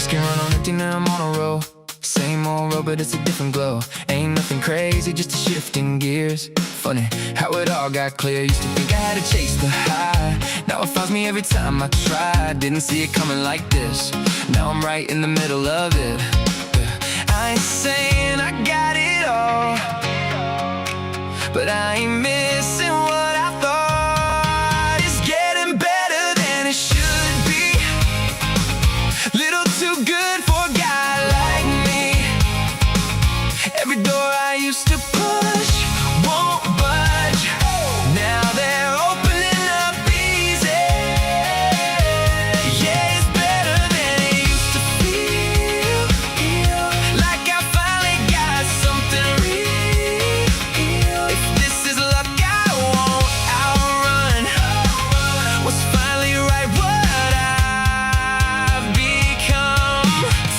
Whiskey run on empty, now I'm on a roll. Same old road, but it's a different glow. Ain't nothing crazy, just a shift in gears. Funny how it all got clear. Used to think I had to chase the high. Now it finds me every time I try. Didn't see it coming like this. Now I'm right in the middle of it. I ain't saying I got it all, but I ain't missing what I thought. It's getting better than it should be. Little too good for a guy like me. Every door I used to push won't budge. Now they're opening up easy. Yeah, it's better than it used to feel. Like I finally got something real. If this is luck, I won't outrun what's finally right, what I've become.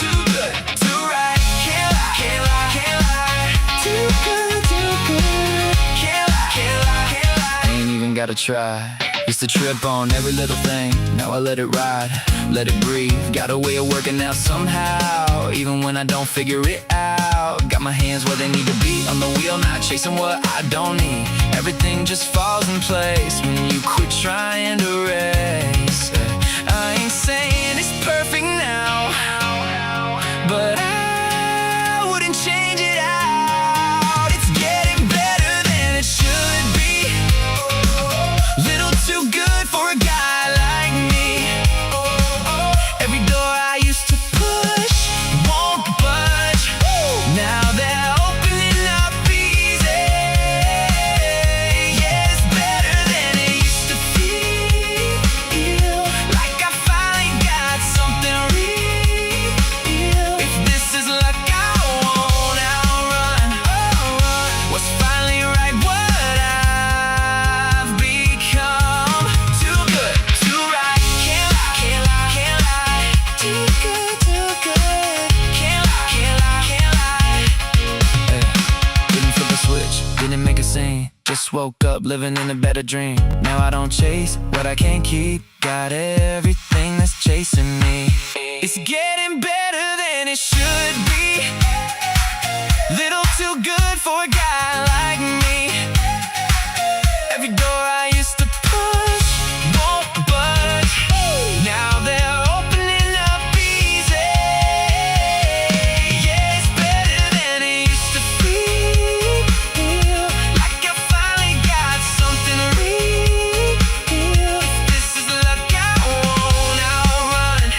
Too good, too right. Can't lie, can't lie, can't lie. Too good, too good. Can't lie, can't lie, can't lie. Ain't even gotta try. Used to trip on every little thing. Now I let it ride, let it breathe. Got a way of working out somehow, even when I don't figure it out. Got my hands where they need to be on the wheel, not chasing what I don't need. Everything just falls in place when you quit trying to race. I ain't saying it's perfect now, but I wouldn't change it out. It's getting better than it should be. Little too good for a guy like me. Every door I used to push won't budge. Now they're opening up easy. Yeah, it's better than it used to feel. Like I finally got something real. If this is luck, I won't outrun what's finally right, what I've become. Too good, too right. Can't lie, can't lie, can't lie. Too good, too good. Can't lie, can't lie, can't lie. Hey, didn't flip a switch, didn't make a scene. Just woke up living in a better dream. Now I don't chase what I can't keep. Got everything that's chasing me. It's getting better than it should be. Little too good for a guy like me. Every door I used to push won't budge. Now they're opening up easy. Yeah, it's better than it used to feel. Like I finally got something real. If this is luck, I won't outrun.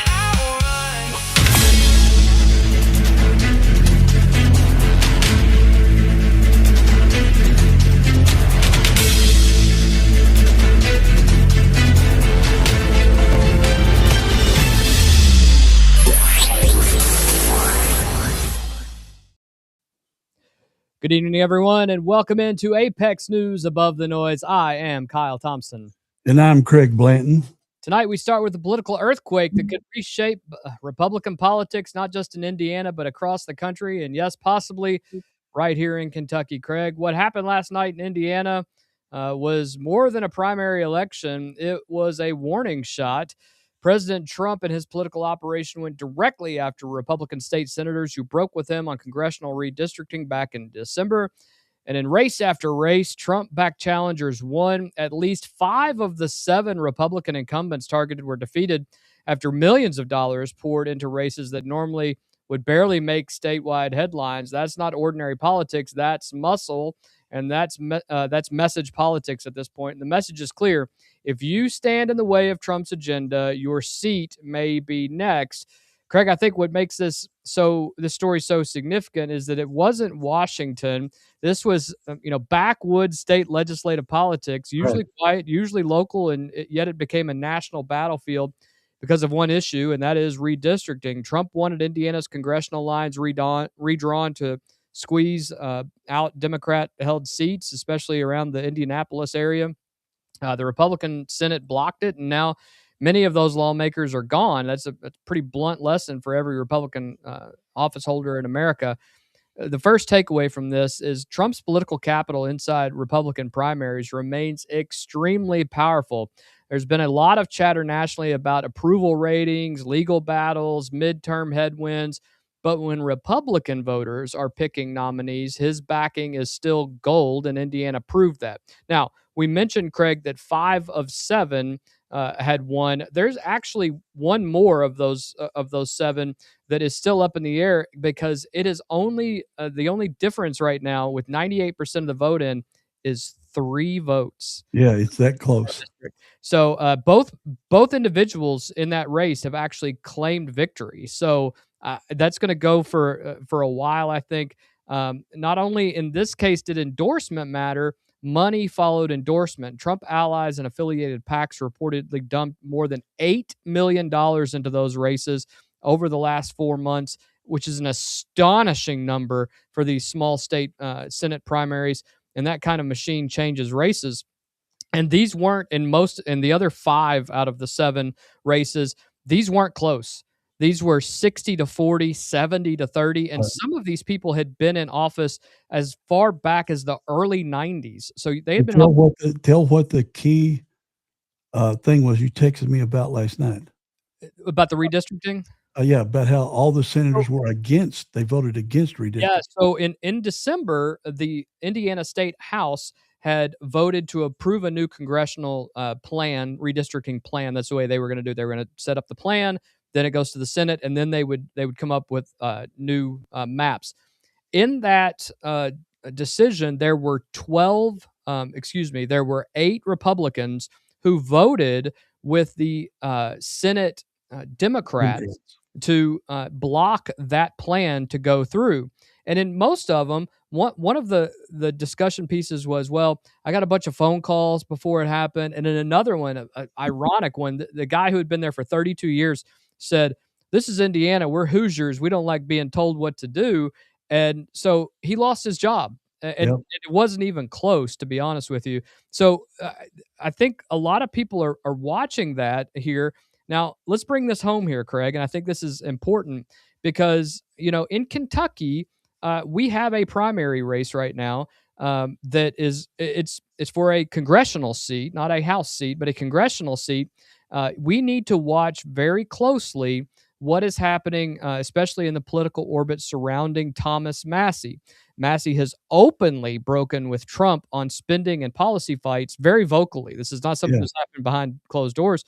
Good evening, everyone, and welcome into Apex News Above the Noise. I am Kyle Thompson. And I'm Craig Blanton. Tonight, we start with a political earthquake that could reshape Republican politics, not just in Indiana, but across the country, and yes, possibly right here in Kentucky. Craig, what happened last night in Indiana was more than a primary election. It was a warning shot. President Trump and his political operation went directly after Republican state senators who broke with him on congressional redistricting back in December. And in race after race, Trump-backed challengers won. At least 5 of the 7 Republican incumbents targeted were defeated after millions of dollars poured into races that normally would barely make statewide headlines. That's not ordinary politics. That's muscle, and that's message politics at this point. And the message is clear. If you stand in the way of Trump's agenda, your seat may be next. Craig, I think what makes this story so significant is that it wasn't Washington. This was, backwoods state legislative politics, usually quiet, usually local, and yet it became a national battlefield because of one issue, and that is redistricting. Trump wanted Indiana's congressional lines redrawn to squeeze out Democrat-held seats, especially around the Indianapolis area. The Republican Senate blocked it, and now many of those lawmakers are gone. That's a pretty blunt lesson for every Republican office holder in America. The first takeaway from this is Trump's political capital inside Republican primaries remains extremely powerful. There's been a lot of chatter nationally about approval ratings, legal battles, midterm headwinds. But when Republican voters are picking nominees, his backing is still gold, and Indiana proved that. Now, we mentioned, Craig, that 5 of 7 had won. There's actually one more of those 7 that is still up in the air, because it is only the only difference right now with 98% of the vote in is 3 votes. Yeah, it's that close. So both individuals in that race have actually claimed victory. So that's going to go for a while, I think. Not only in this case did endorsement matter, money followed endorsement. Trump allies and affiliated PACs reportedly dumped more than $8 million into those races over the last 4 months, which is an astonishing number for these small state Senate primaries. And that kind of machine changes races. And these weren't in the other 5 out of the 7 races, these weren't close. These were 60-40, 70-30, and some of these people had been in office as far back as the early 90s. So they had been tell what the key thing was you texted me about last night. About the redistricting? Yeah, about how all the senators were against. They voted against redistricting. Yeah, so in December, the Indiana State House had voted to approve a new congressional redistricting plan. That's the way they were going to do it. They were going to set up the plan, then it goes to the Senate, and then they would come up with new maps. In that decision, there were 8 Republicans who voted with the Senate Democrats to block that plan to go through. And in most of them, one of the discussion pieces was, well, I got a bunch of phone calls before it happened. And then another one, an ironic one, the guy who had been there for 32 years said, this is Indiana. We're Hoosiers. We don't like being told what to do. And so he lost his job. And it wasn't even close, to be honest with you. So I think a lot of people are watching that here. Now, let's bring this home here, Craig, and I think this is important because, in Kentucky, we have a primary race right now that is it's for a congressional seat, not a House seat, but a congressional seat. We need to watch very closely what is happening, especially in the political orbit surrounding Thomas Massie. Massie has openly broken with Trump on spending and policy fights very vocally. This is not something that's happened behind closed doors.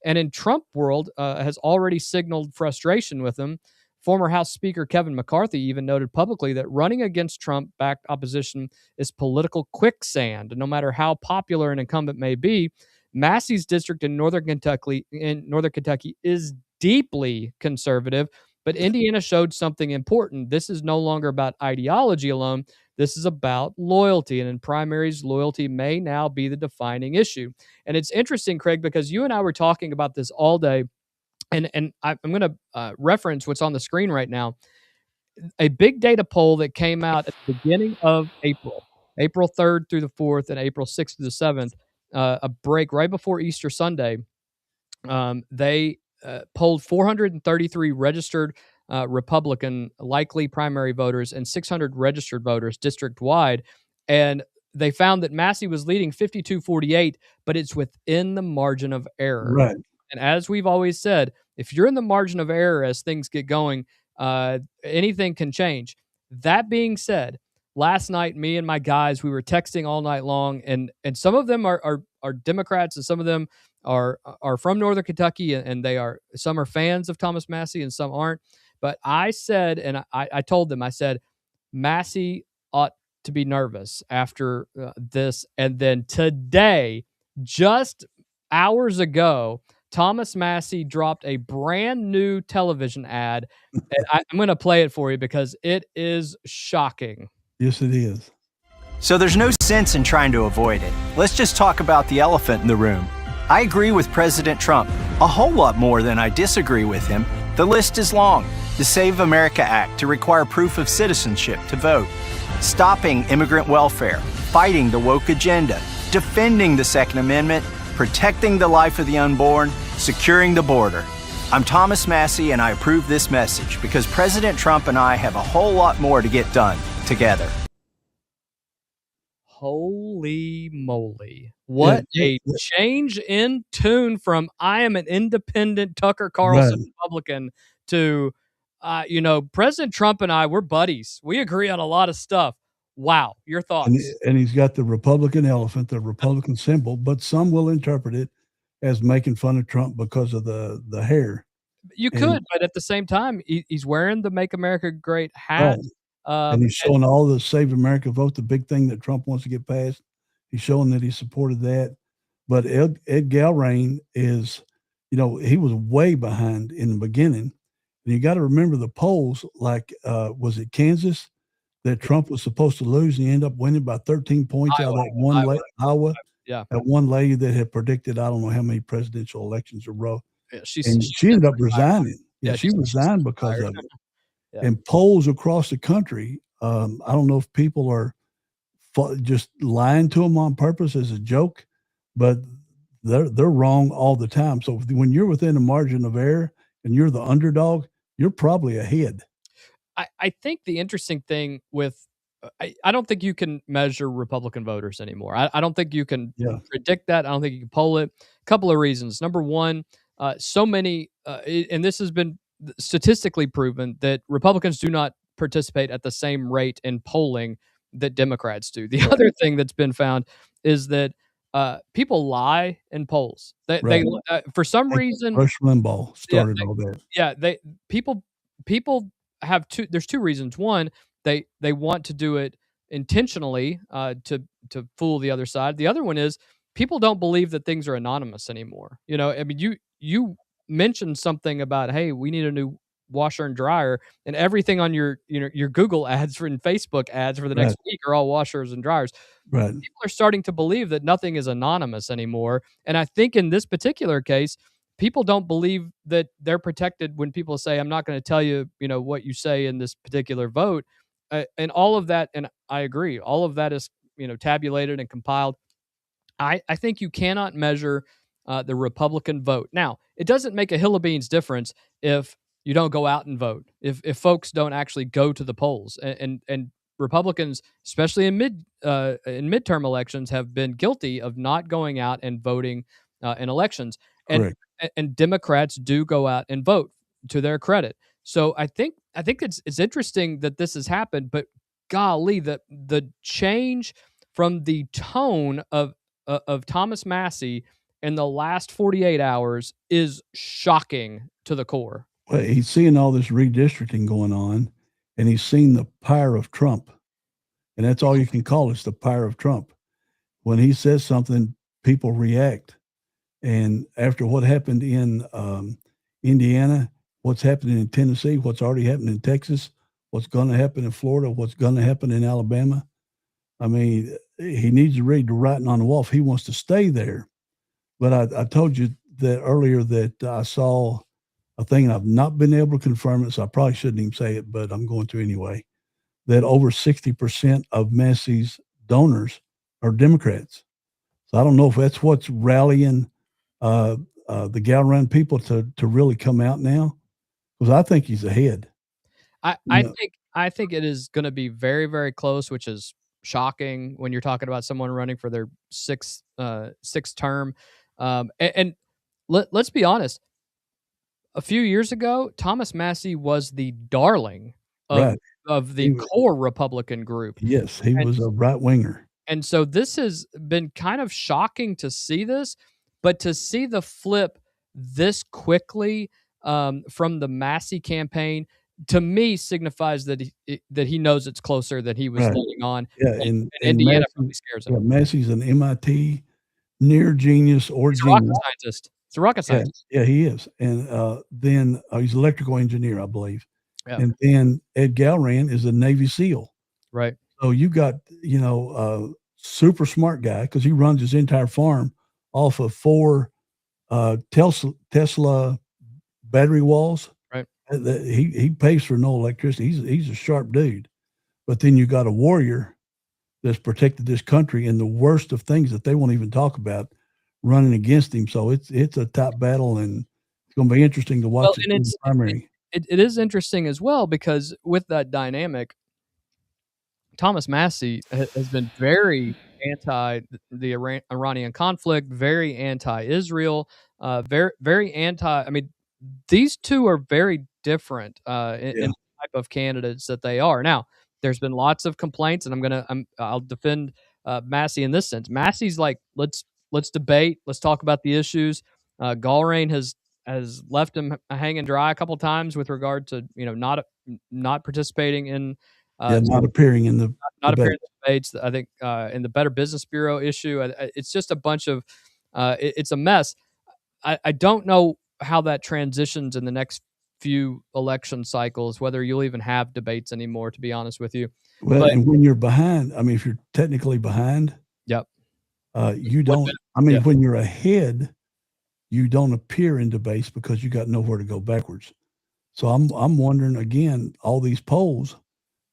And in Trump world, has already signaled frustration with him. Former House Speaker Kevin McCarthy even noted publicly that running against Trump-backed opposition is political quicksand. And no matter how popular an incumbent may be, Massie's district in Northern Kentucky is deeply conservative. But Indiana showed something important. This is no longer about ideology alone. This is about loyalty. And in primaries, loyalty may now be the defining issue. And it's interesting, Craig, because you and I were talking about this all day. And I'm going to reference what's on the screen right now. A big data poll that came out at the beginning of April 3rd through the 4th and April 6th through the 7th, a break right before Easter Sunday. They polled 433 registered Republican likely primary voters and 600 registered voters district-wide. And they found that Massie was leading 52-48, but it's within the margin of error. Right. And as we've always said, if you're in the margin of error as things get going, anything can change. That being said, last night, me and my guys, we were texting all night long, and some of them are Democrats, and some of them are from Northern Kentucky, and some are fans of Thomas Massie, and some aren't. But I said, and I told them, I said, Massie ought to be nervous after this. And then today, just hours ago, Thomas Massie dropped a brand new television ad. And I'm going to play it for you because it is shocking. Yes, it is. So there's no sense in trying to avoid it. Let's just talk about the elephant in the room. I agree with President Trump a whole lot more than I disagree with him. The list is long. The Save America Act to require proof of citizenship to vote. Stopping immigrant welfare. Fighting the woke agenda. Defending the Second Amendment. Protecting the life of the unborn. Securing the border. I'm Thomas Massie, and I approve this message because President Trump and I have a whole lot more to get done together. Holy moly. What yeah, a change in tune from I am an independent Tucker Carlson right. Republican to, President Trump and I, we're buddies. We agree on a lot of stuff. Wow, your And thoughts? and he's got the Republican elephant, the Republican symbol, but some will interpret it as making fun of Trump because of the hair. You And could, but at the same time, he's wearing the "Make America Great" hat. right. And Um, he's showing all the Save America vote, the big thing that Trump wants to get passed. He's showing that he supported that. But Ed Galbraith is, he was way behind in the beginning. And you got to remember the polls, like, was it Kansas that Trump was supposed to lose and he ended up winning by 13 points out of that one Iowa, yeah, that one lady that had predicted I don't know how many presidential elections in a row. yeah, And she's she since ended up retired. resigning. Yeah, Yeah, she she's resigned since because retired. of it. Yeah. And polls across the country, I don't know if people are just lying to them on purpose as a joke, but they're wrong all the time. So when you're within a margin of error and you're the underdog, you're probably ahead. I think the interesting thing with I don't think you can measure Republican voters anymore. I don't think you can Yeah, predict that. I don't think you can poll it. Couple of reasons. Number one, so many, and this has been statistically proven that Republicans do not participate at the same rate in polling that Democrats do. The right, other thing that's been found is that people lie in polls. They right. for some Hey, reason, Rush Limbaugh yeah, started all that. yeah, people people have there's two reasons. One, they want to do it intentionally to fool the other side. The other one is people don't believe that things are anonymous anymore. I mean, you mentioned something about, hey, we need a new washer and dryer, and everything on your Google ads and Facebook ads for the Right, next week are all washers and dryers. right, People are starting to believe that nothing is anonymous anymore. And I think in this particular case, people don't believe that they're protected when people say, I'm not going to tell you, what you say in this particular vote. And all of that, and I agree, all of that is, tabulated and compiled. I think you cannot measure the Republican vote. Now, it doesn't make a hill of beans difference if you don't go out and vote, if folks don't actually go to the polls, and Republicans, especially in midterm elections, have been guilty of not going out and voting in elections, and correct. and Democrats do go out and vote to their credit. So I think it's interesting that this has happened, but golly, the change from the tone of Thomas Massey in the last 48 hours is shocking to the core. Well, he's seeing all this redistricting going on, and he's seen the power of Trump, and that's all you can call it, the power of Trump. When he says something, people react. And after what happened in Indiana, what's happening in Tennessee, what's already happened in Texas, what's going to happen in Florida, what's going to happen in Alabama, I mean, he needs to read the writing on the wall if he wants to stay there. But I told you that earlier that I saw a thing, and I've not been able to confirm it, so I probably shouldn't even say it, but I'm going to anyway, that over 60% of Massey's donors are Democrats. So I don't know if that's what's rallying the Galran people to really come out now, because I think he's ahead. I, You I know, think I think it is going to be very, very close, which is shocking when you're talking about someone running for their sixth term. And let's be honest, a few years ago, Thomas Massey was the darling of right? of He the was, core Republican group. yes, he And was a right winger. and so this has been kind of shocking to see this, but to see the flip this quickly from the Massey campaign, to me signifies that he knows it's closer than he was Right. letting on, Yeah, and and Indiana Massey, probably scares yeah, him. Massey's an MIT near genius or He's a rocket genius. scientist. He's a rocket Yeah, scientist. yeah, he is. And then he's an electrical engineer, I believe. Yeah, And then Ed Galran is a Navy SEAL. right. So you got, super smart guy because he runs his entire farm off of four Tesla battery walls. Right. He pays for no electricity. He's a sharp dude. But then you got a warrior that's protected this country in the worst of things that they won't even talk about running against him. So it's a top battle, and it's going to be interesting to Well, watch it and in the primary. it is interesting as well because with that dynamic, Thomas Massey has been very anti the Iranian conflict, very anti-Israel, very anti. I mean, these two are very different in Yeah. the type of candidates that they are. Now, there's been lots of complaints, and I'll defend Massey in this sense. Massey's like, let's debate, let's talk about the issues. Gallrain has left him hanging dry a couple times with regard to not participating in Yeah, not appearing in the not debate. appearing in the debates. I think in the Better Business Bureau issue, it's just a bunch of it's a mess. I don't know how that transitions in the next few election cycles, whether you'll even have debates anymore, to be honest with you. Well, But and when you're behind, I mean, if you're technically behind, yep, you one don't. minute. I mean, Yeah. when you're ahead, you don't appear in debates because you got nowhere to go backwards. So I'm wondering again, all these polls,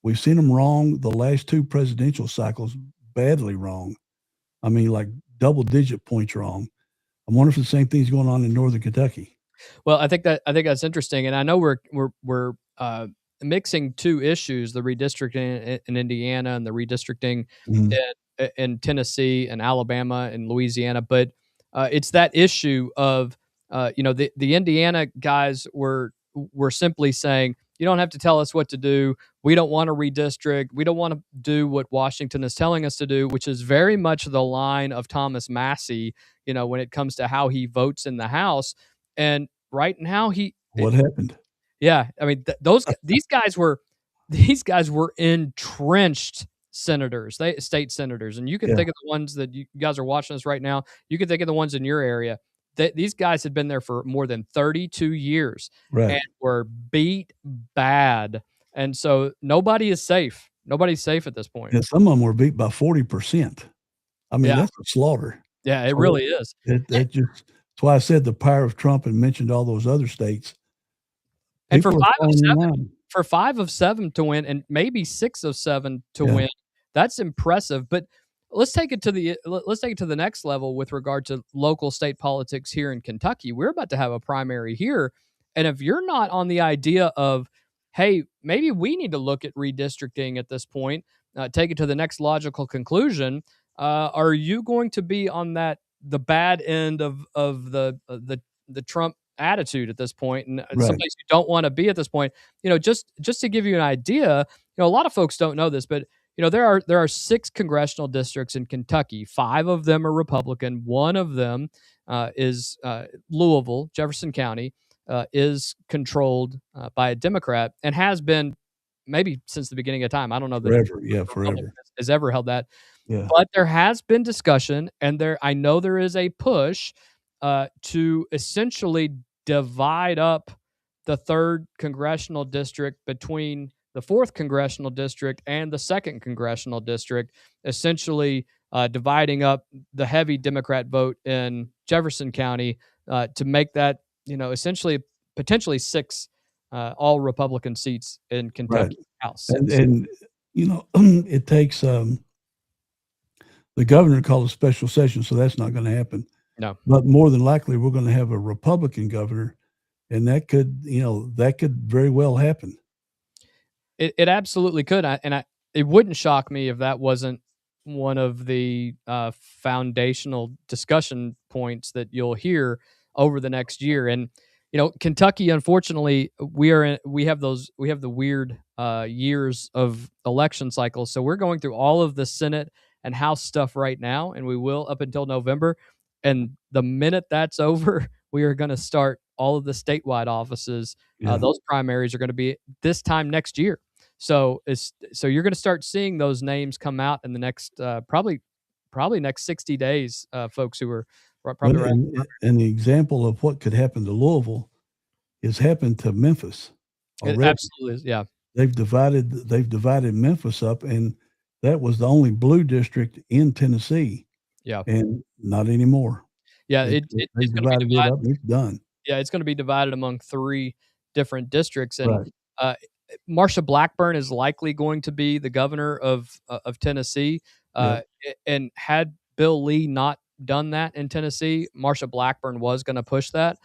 we've seen them wrong the last two presidential cycles, badly wrong. I mean, like double-digit points wrong. I wonder if the same thing's going on in Northern Kentucky. Well, I think that's interesting, and I know we're mixing two issues: the redistricting in Indiana and the redistricting Mhm. in Tennessee and Alabama and Louisiana. But it's that issue of the Indiana guys were simply saying, you don't have to tell us what to do. We don't want to redistrict. We don't want to do what Washington is telling us to do, which is very much the line of Thomas Massey. When it comes to how he votes in the House. And right now, What happened? yeah, I mean, these guys were entrenched senators, state senators, and you can Yeah, think of the ones that you guys are watching us right now. You can think of the ones in your area. These guys had been there for more than 32 years right. and were beat bad, and so nobody is safe. Nobody's safe at this point. And some of them were beat by 40%. I mean, Yeah, that's a slaughter. yeah, it So really is. that just that's why I said the power of Trump and mentioned all those other states. And for People are 5 of falling in 7 line. for 5 of 7 to win and maybe 6 of 7 to Yeah, win, that's impressive, but let's take it to the next level with regard to local state politics here in Kentucky. We're about to have a primary here, and if you're not on the idea of, "Hey, maybe we need to look at redistricting at this point," take it to the next logical conclusion, are you going to be on the bad end of the Trump attitude at this point, and right, someplace you don't want to be at this point. Just to give you an idea, a lot of folks don't know this, but there are 6 congressional districts in Kentucky. 5 of them are Republican. One of them is Louisville, Jefferson County, is controlled by a Democrat and has been maybe since the beginning of time. I don't know that forever. Yeah, a Republican forever. has ever held that, Yeah, but there has been discussion, and I know there is a push to essentially divide up the third congressional district between the fourth congressional district and the second congressional district, essentially dividing up the heavy Democrat vote in Jefferson County to make that, essentially potentially 6 all Republican seats in right. Kentucky House. And it takes the governor called a special session, so that's not going to happen. No. But more than likely, we're going to have a Republican governor, and that could very well happen. It absolutely could, it wouldn't shock me if that wasn't one of the foundational discussion points that you'll hear over the next year. And Kentucky, unfortunately, we have the weird years of election cycles. So we're going through all of the Senate and House stuff right now, and we will up until November. And the minute that's over, we are going to start all of the statewide offices. Yeah. Those primaries are going to be this time next year. So you're going to start seeing those names come out in the next probably next 60 days. Folks who are probably But right. and the example of what could happen to Louisville has happened to Memphis It already. absolutely is. Yeah. They've divided Memphis up, and that was the only blue district in Tennessee, Yeah. and not anymore. Yeah. They It's going to be divided it divided. up. And it's done. Yeah, it's going to be divided among 3 different districts, and Right. uh, Marsha Blackburn is likely going to be the governor of Tennessee. Yeah. And had Bill Lee not done that in Tennessee, Marsha Blackburn was going to push that.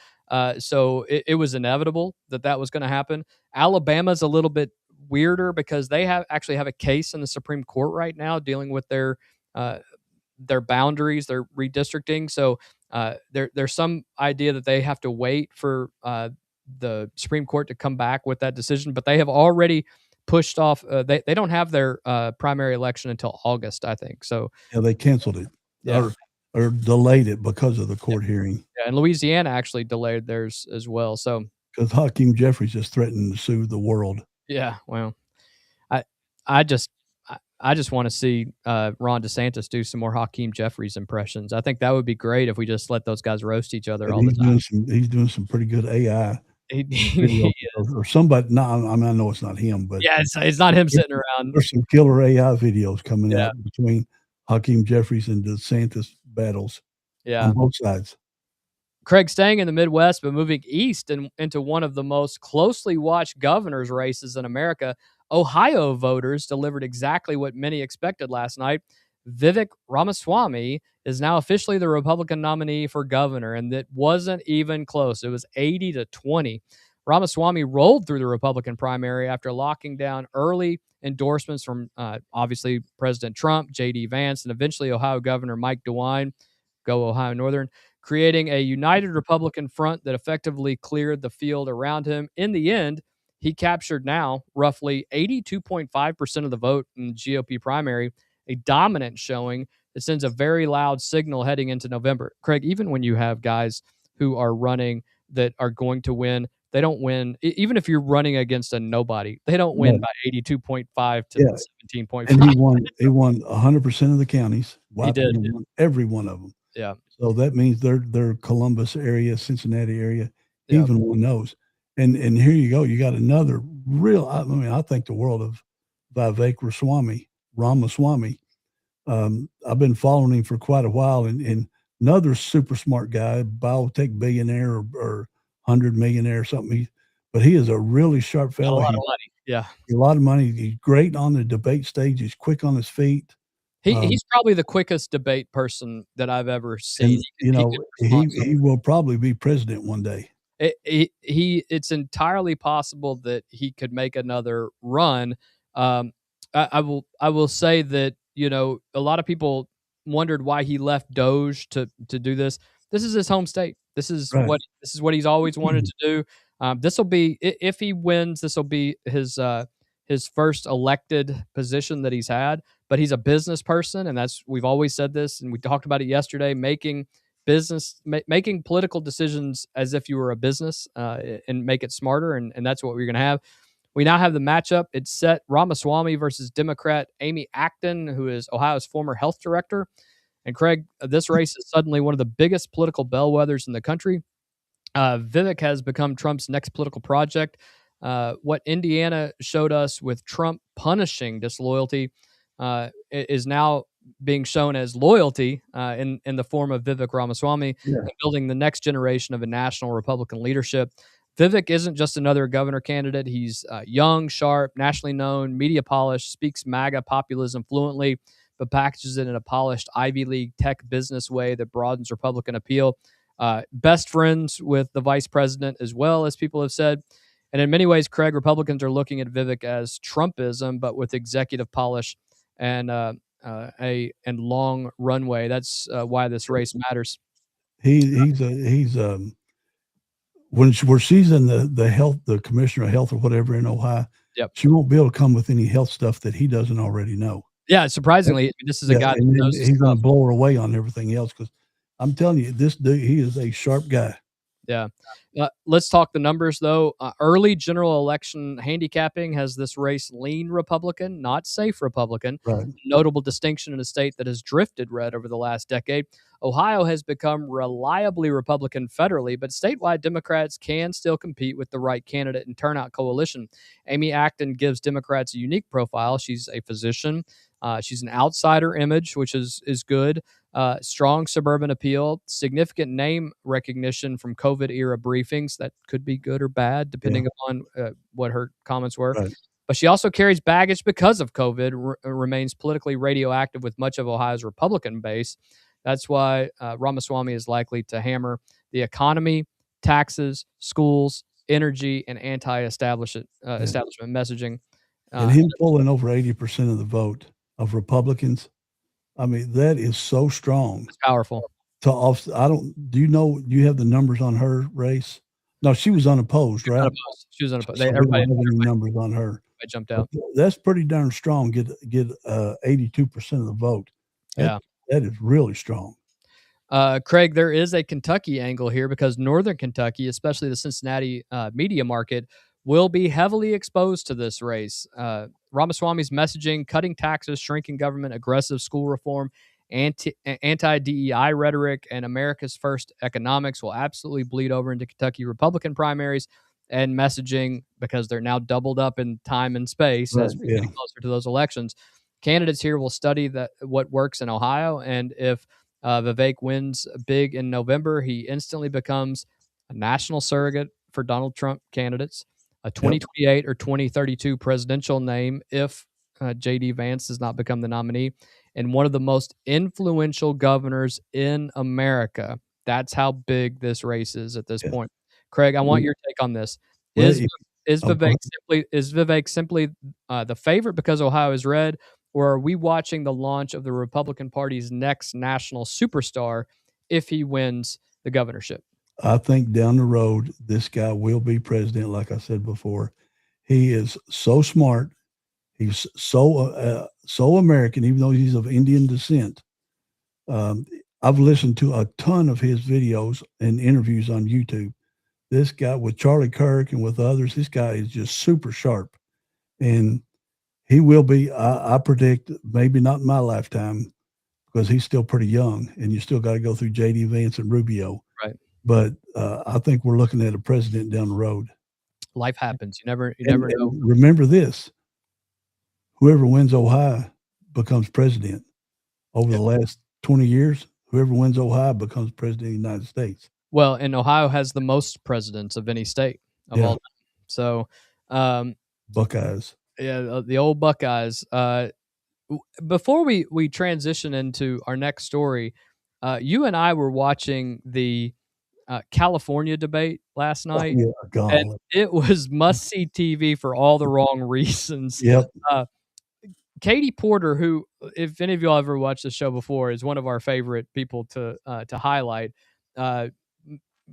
So it was inevitable that was going to happen. Alabama's a little bit weirder because they actually have a case in the Supreme Court right now dealing with their their boundaries, their redistricting. So there's some idea that they have to wait for the Supreme Court to come back with that decision, but they have already pushed off. They don't have their primary election until August, I think. So Yeah, they canceled it yeah, or delayed it because of the court hearing. yeah, and Louisiana actually delayed theirs as well. So Because Hakeem Jeffries has threatened to sue the world. yeah, well, I I just I just want to see Ron DeSantis do some more Hakeem Jeffries impressions. I think that would be great if we just let those guys roast each other And all the time. he's doing some pretty good AI He videos is. or somebody. No, I mean I know it's not him, but Yeah, it's not him sitting around. there's some killer AI videos coming Yeah, out between Hakeem Jeffries and DeSantis battles yeah. on both sides. Craig, staying in the Midwest but moving east and into one of the most closely watched governor's races in America, Ohio voters delivered exactly what many expected last night. Vivek Ramaswamy is now officially the Republican nominee for governor, and it wasn't even close. It was 80-20. Ramaswamy rolled through the Republican primary after locking down early endorsements from obviously President Trump, J.D. Vance, and eventually Ohio Governor Mike DeWine. Go Ohio Northern, creating a united Republican front that effectively cleared the field around him. In the end, he captured now roughly 82.5% of the vote in the GOP primary, a dominant showing that sends a very loud signal heading into November. Craig, even when you have guys who are running that are going to win, they don't win. Even if you're running against a nobody, they don't win No. by 82.5 to Yeah. 17.5. And he won 100% of the counties. He did. He won every one of them. Yeah. So that means they're Columbus area, Cincinnati area. He Yeah. even won those. And here you go. You got another real. I mean, I think the world of Vivek Ramaswamy. I've been following him for quite a while, and another super smart guy, biotech billionaire or 100 millionaire or something. But he is a really sharp Got a fellow. lot of money. Yeah. A lot of money. He's great on the debate stage. He's quick on his feet. He's probably the quickest debate person that I've ever seen. And you know, he will probably be president one day. It's entirely possible that he could make another run. I will say that, you know, a lot of people wondered why he left Doge to do this. This is his home state. This is Right. what he's always wanted to do. This will be, if he wins, this will be his first elected position that he's had. But he's a business person, and we've always said this, and we talked about it yesterday. Making political decisions as if you were a business, and make it smarter, and that's what we're going to have. We now have the matchup. It's set: Ramaswamy versus Democrat Amy Acton, who is Ohio's former health director. And Craig, this race is suddenly one of the biggest political bellwethers in the country. Vivek has become Trump's next political project. What Indiana showed us with Trump punishing disloyalty is now being shown as loyalty in the form of Vivek Ramaswamy, and building the next generation of a national Republican leadership. Vivek isn't just another governor candidate. He's young, sharp, nationally known, media polished, speaks MAGA populism fluently, but packages it in a polished Ivy League tech business way that broadens Republican appeal. Best friends with the vice president as well, as people have said. And in many ways, Craig, Republicans are looking at Vivek as Trumpism, but with executive polish and a long runway. That's why this race matters. He's when she's in the commissioner of health or whatever in Ohio, Yep. she won't be able to come with any health stuff that he doesn't already know. Yeah, surprisingly, this is a guy and that knows he's going to blow her away on everything else because I'm telling you, this dude, he is a sharp guy. Yeah. Let's talk the numbers, though. Early general election handicapping has this race lean Republican, not safe Republican. Right. Notable distinction in a state that has drifted red over the last decade. Ohio has become reliably Republican federally, but statewide Democrats can still compete with the right candidate and turnout coalition. Amy Acton gives Democrats a unique profile. She's a physician. She's an outsider image, which is good. Strong suburban appeal, significant name recognition from COVID-era briefings that could be good or bad, depending upon what her comments were. Right. But she also carries baggage because of COVID, remains politically radioactive with much of Ohio's Republican base. That's why Ramaswamy is likely to hammer the economy, taxes, schools, energy, and anti-establishment establishment messaging. And him pulling over 80% of the vote of Republicans I mean, that is so strong. It's powerful. Do you have the numbers on her race? No, she was unopposed, right? She was unopposed. So we don't have any numbers on her. I jumped out. But that's pretty darn strong. Get 82% of the vote. Yeah. That is really strong. Craig, there is a Kentucky angle here because Northern Kentucky, especially the Cincinnati media market, will be heavily exposed to this race. Ramaswamy's messaging, cutting taxes, shrinking government, aggressive school reform, anti-DEI rhetoric, and America's First economics will absolutely bleed over into Kentucky Republican primaries and messaging because they're now doubled up in time and space as we get closer to those elections. Candidates here will study what works in Ohio, and if Vivek wins big in November, he instantly becomes a national surrogate for Donald Trump candidates, a 2028 or 2032 presidential name if J.D. Vance does not become the nominee, and one of the most influential governors in America. That's how big this race is at this point. Craig, I want your take on this. Is Vivek simply the favorite because Ohio is red, or are we watching the launch of the Republican Party's next national superstar if he wins the governorship? I think down the road, this guy will be president. Like I said before, he is so smart. He's so American, even though he's of Indian descent. I've listened to a ton of his videos and interviews on YouTube. This guy with Charlie Kirk and with others, this guy is just super sharp. And he will be, I predict, maybe not in my lifetime because he's still pretty young and you still got to go through J.D. Vance and Rubio. Right. But I think we're looking at a president down the road. Life happens. You never know. And remember this, whoever wins Ohio becomes president. Over the last 20 years, whoever wins Ohio becomes president of the United States. Well, and Ohio has the most presidents of any state of all time. So, Buckeyes. Yeah, the old Buckeyes. Before we transition into our next story, you and I were watching the California debate last night, and it was must-see TV for all the wrong reasons. Yep. Katie Porter, who, if any of y'all ever watched the show before, is one of our favorite people to highlight,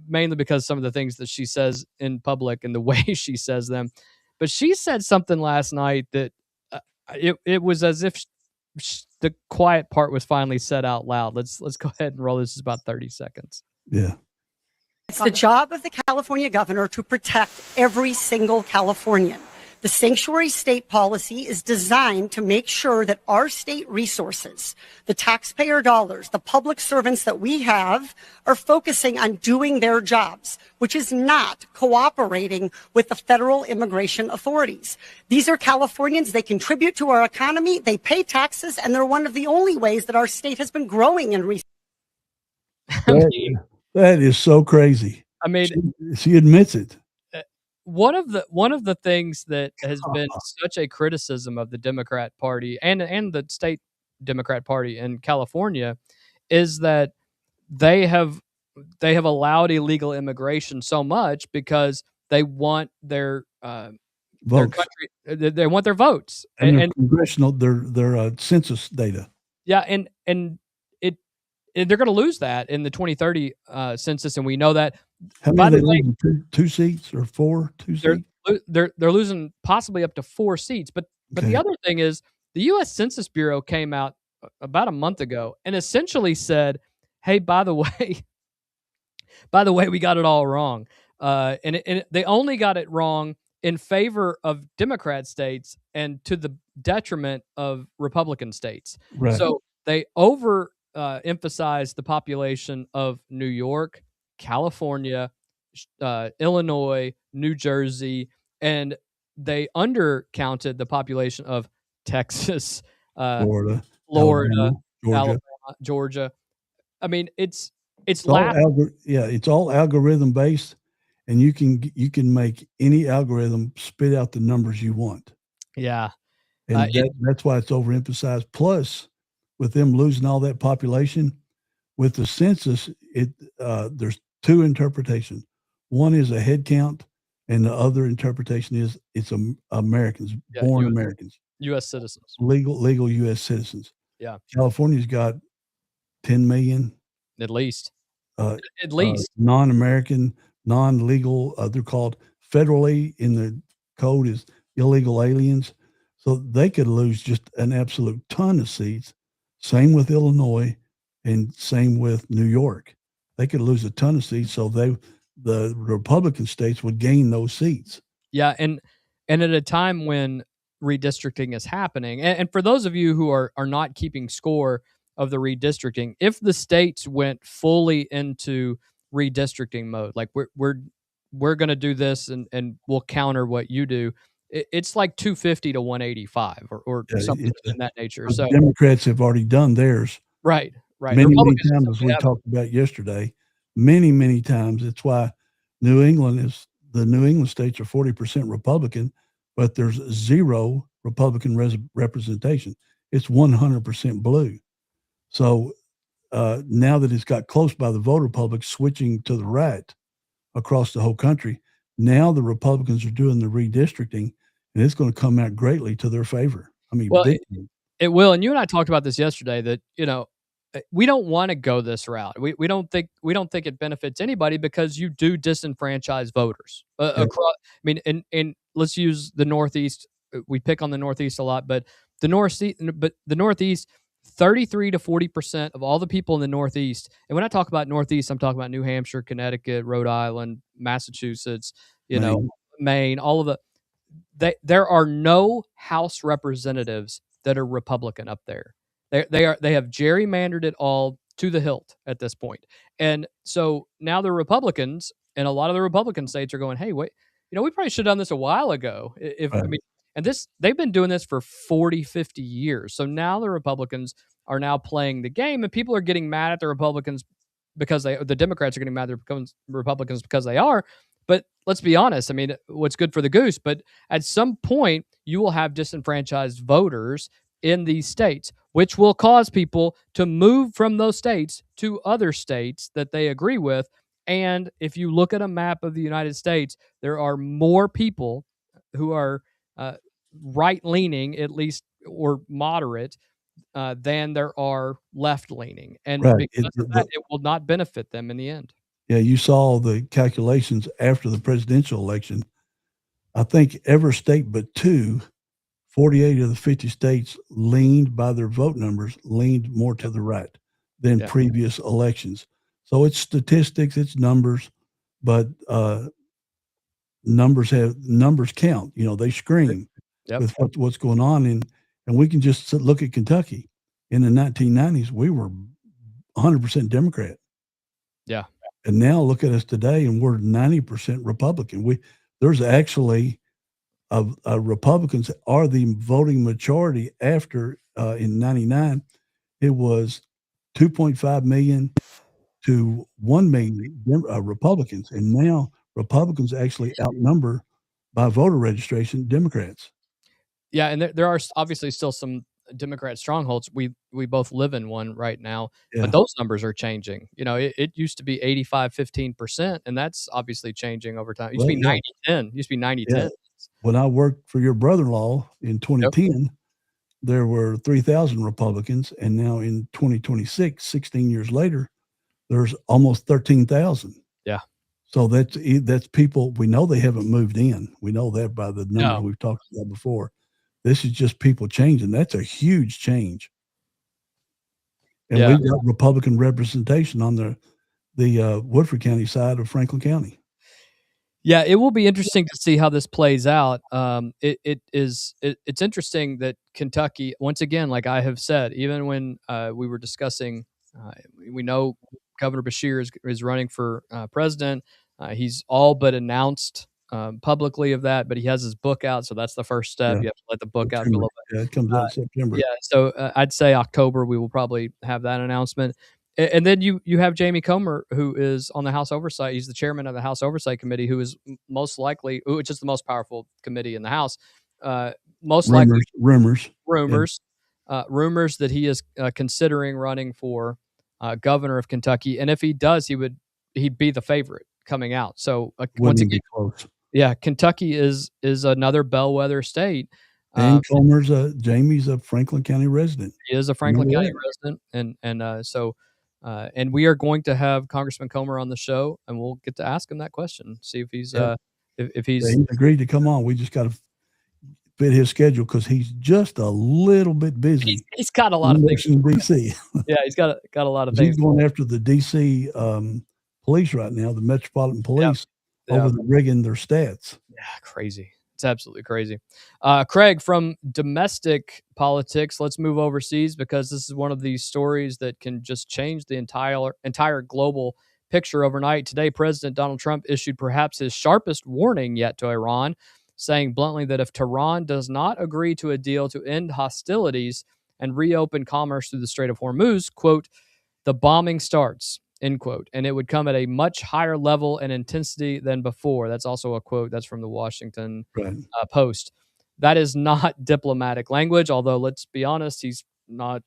mainly because some of the things that she says in public and the way she says them. But she said something last night that it was as if the quiet part was finally said out loud. Let's go ahead and roll this. It's about 30 seconds. Yeah. It's the job of the California governor to protect every single Californian. The sanctuary state policy is designed to make sure that our state resources, the taxpayer dollars, the public servants that we have are focusing on doing their jobs, which is not cooperating with the federal immigration authorities. These are Californians. They contribute to our economy. They pay taxes, and they're one of the only ways that our state has been growing in recent years. That is so crazy. I mean, she admits it. One of the things that has been such a criticism of the Democrat Party and the state Democrat Party in California is that they have allowed illegal immigration so much because they want their country, they want their votes and congressional their census data. Yeah, and they're going to lose that in the 2030 census, and we know that. How many are they losing? Two seats or four? Two seats? They're losing possibly up to 4 seats. But the other thing is the U.S. Census Bureau came out about a month ago and essentially said, "Hey, by the way, we got it all wrong." And they only got it wrong in favor of Democrat states and to the detriment of Republican states. Right. So they emphasized the population of New York, California, Illinois, New Jersey, and they undercounted the population of Texas, Florida, Alabama, Georgia. I mean, it's all algorithm based, and you can make any algorithm spit out the numbers you want. Yeah, and that's why it's overemphasized. Plus, with them losing all that population, with the census, there's 2 interpretations. One is a head count, and the other interpretation is it's Americans, born Americans, U.S. citizens, legal U.S. citizens. Yeah. California's got 10 million At least. uh, At least. non-American, non-legal. They're called federally in the code is illegal aliens. So they could lose just an absolute ton of seats. Same with Illinois, and same with New York. They could lose a ton of seats. So the Republican states would gain those seats. Yeah, and at a time when redistricting is happening, and for those of you who are not keeping score of the redistricting, if the states went fully into redistricting mode, like we're going to do this and we'll counter what you do, it's like 250 to 185 or something in that nature. So Democrats have already done theirs. right. Many Republicans times, as we talked about yesterday, many times. It's why the New England states are 40% Republican, but there's zero Republican representation. It's 100% blue. So now that it's got close by the voter public switching to the right across the whole country, now the Republicans are doing the redistricting, and it's going to come out greatly to their favor. I mean, well, it will. And you and I talked about this yesterday that, we don't want to go this route. We don't think it benefits anybody because you do disenfranchise voters across. I mean, and let's use the Northeast. We pick on the Northeast a lot, but the Northeast, 33 to 40% of all the people in the Northeast. And when I talk about Northeast, I'm talking about New Hampshire, Connecticut, Rhode Island, Massachusetts, Maine, all of the. There are no House representatives that are Republican up there. They have gerrymandered it all to the hilt at this point. And so now the Republicans and a lot of the Republican states are going, hey, wait, we probably should have done this a while ago. And they've been doing this for 40, 50 years. So now the Republicans are now playing the game, and people are getting mad at the Republicans because the Democrats are getting mad at the Republicans because they are. But let's be honest. I mean, what's good for the goose? But at some point, you will have disenfranchised voters in these states, which will cause people to move from those states to other states that they agree with. And if you look at a map of the United States, there are more people who are right-leaning, at least, or moderate, than there are left-leaning. And because of that, it will not benefit them in the end. Yeah, you saw the calculations after the presidential election. I think every state but two, 48 of the 50 states leaned by their vote numbers, leaned more to the right than previous elections. So it's statistics, it's numbers, but numbers count. They scream with what's going on. And we can just look at Kentucky. In the 1990s, we were 100% Democrat. Yeah. And now look at us today, and we're 90% Republican. There's actually Republicans are the voting majority after in 99. It was 2.5 million to 1 million Republicans. And now Republicans actually outnumber by voter registration Democrats. Yeah, and there are obviously still some Democrat strongholds. We both live in one right now, but those numbers are changing. It used to be 85-15%, and that's obviously changing over time. It used to be 90-10. Used to be 90-10. When I worked for your brother-in-law in 2010, there were 3,000 Republicans, and now in 2026, 16 years later, there's almost 13,000. Yeah. So that's people. We know they haven't moved in. We know that by the number we've talked about before. This is just people changing. That's a huge change. And we've got Republican representation on the Woodford County side of Franklin County. Yeah, it will be interesting to see how this plays out. It's interesting that Kentucky, once again, like I have said, even when we were discussing, we know Governor Beshear is running for president. He's all but announced publicly of that, but he has his book out, so that's the first step. You have to let the book out for a little bit. Yeah, it comes out in September. Yeah, so I'd say October we will probably have that announcement. And then you have Jamie Comer, who is on the House Oversight. He's the chairman of the House Oversight Committee, who is most likely, which is the most powerful committee in the House, likely rumors that he is considering running for governor of Kentucky. And if he does, he'd be the favorite coming out. So once again, close. Yeah, Kentucky is another bellwether state. And Comer's Jamie's a Franklin County resident. He is a Franklin County resident, and we are going to have Congressman Comer on the show, and we'll get to ask him that question, see if he's if he's he's agreed to come on. We just got to fit his schedule because he's just a little bit busy. He's got a lot of things in DC. Yeah, he's got a lot of things. He's going after the DC police right now, the Metropolitan Police, over the rigging their stats. Yeah, crazy. It's absolutely crazy. Craig, from domestic politics, let's move overseas because this is one of these stories that can just change the entire global picture overnight. Today, President Donald Trump issued perhaps his sharpest warning yet to Iran, saying bluntly that if Tehran does not agree to a deal to end hostilities and reopen commerce through the Strait of Hormuz, quote, the bombing starts, end quote, and it would come at a much higher level and intensity than before. That's also a quote that's from the Washington Post. That is not diplomatic language, although let's be honest, he's not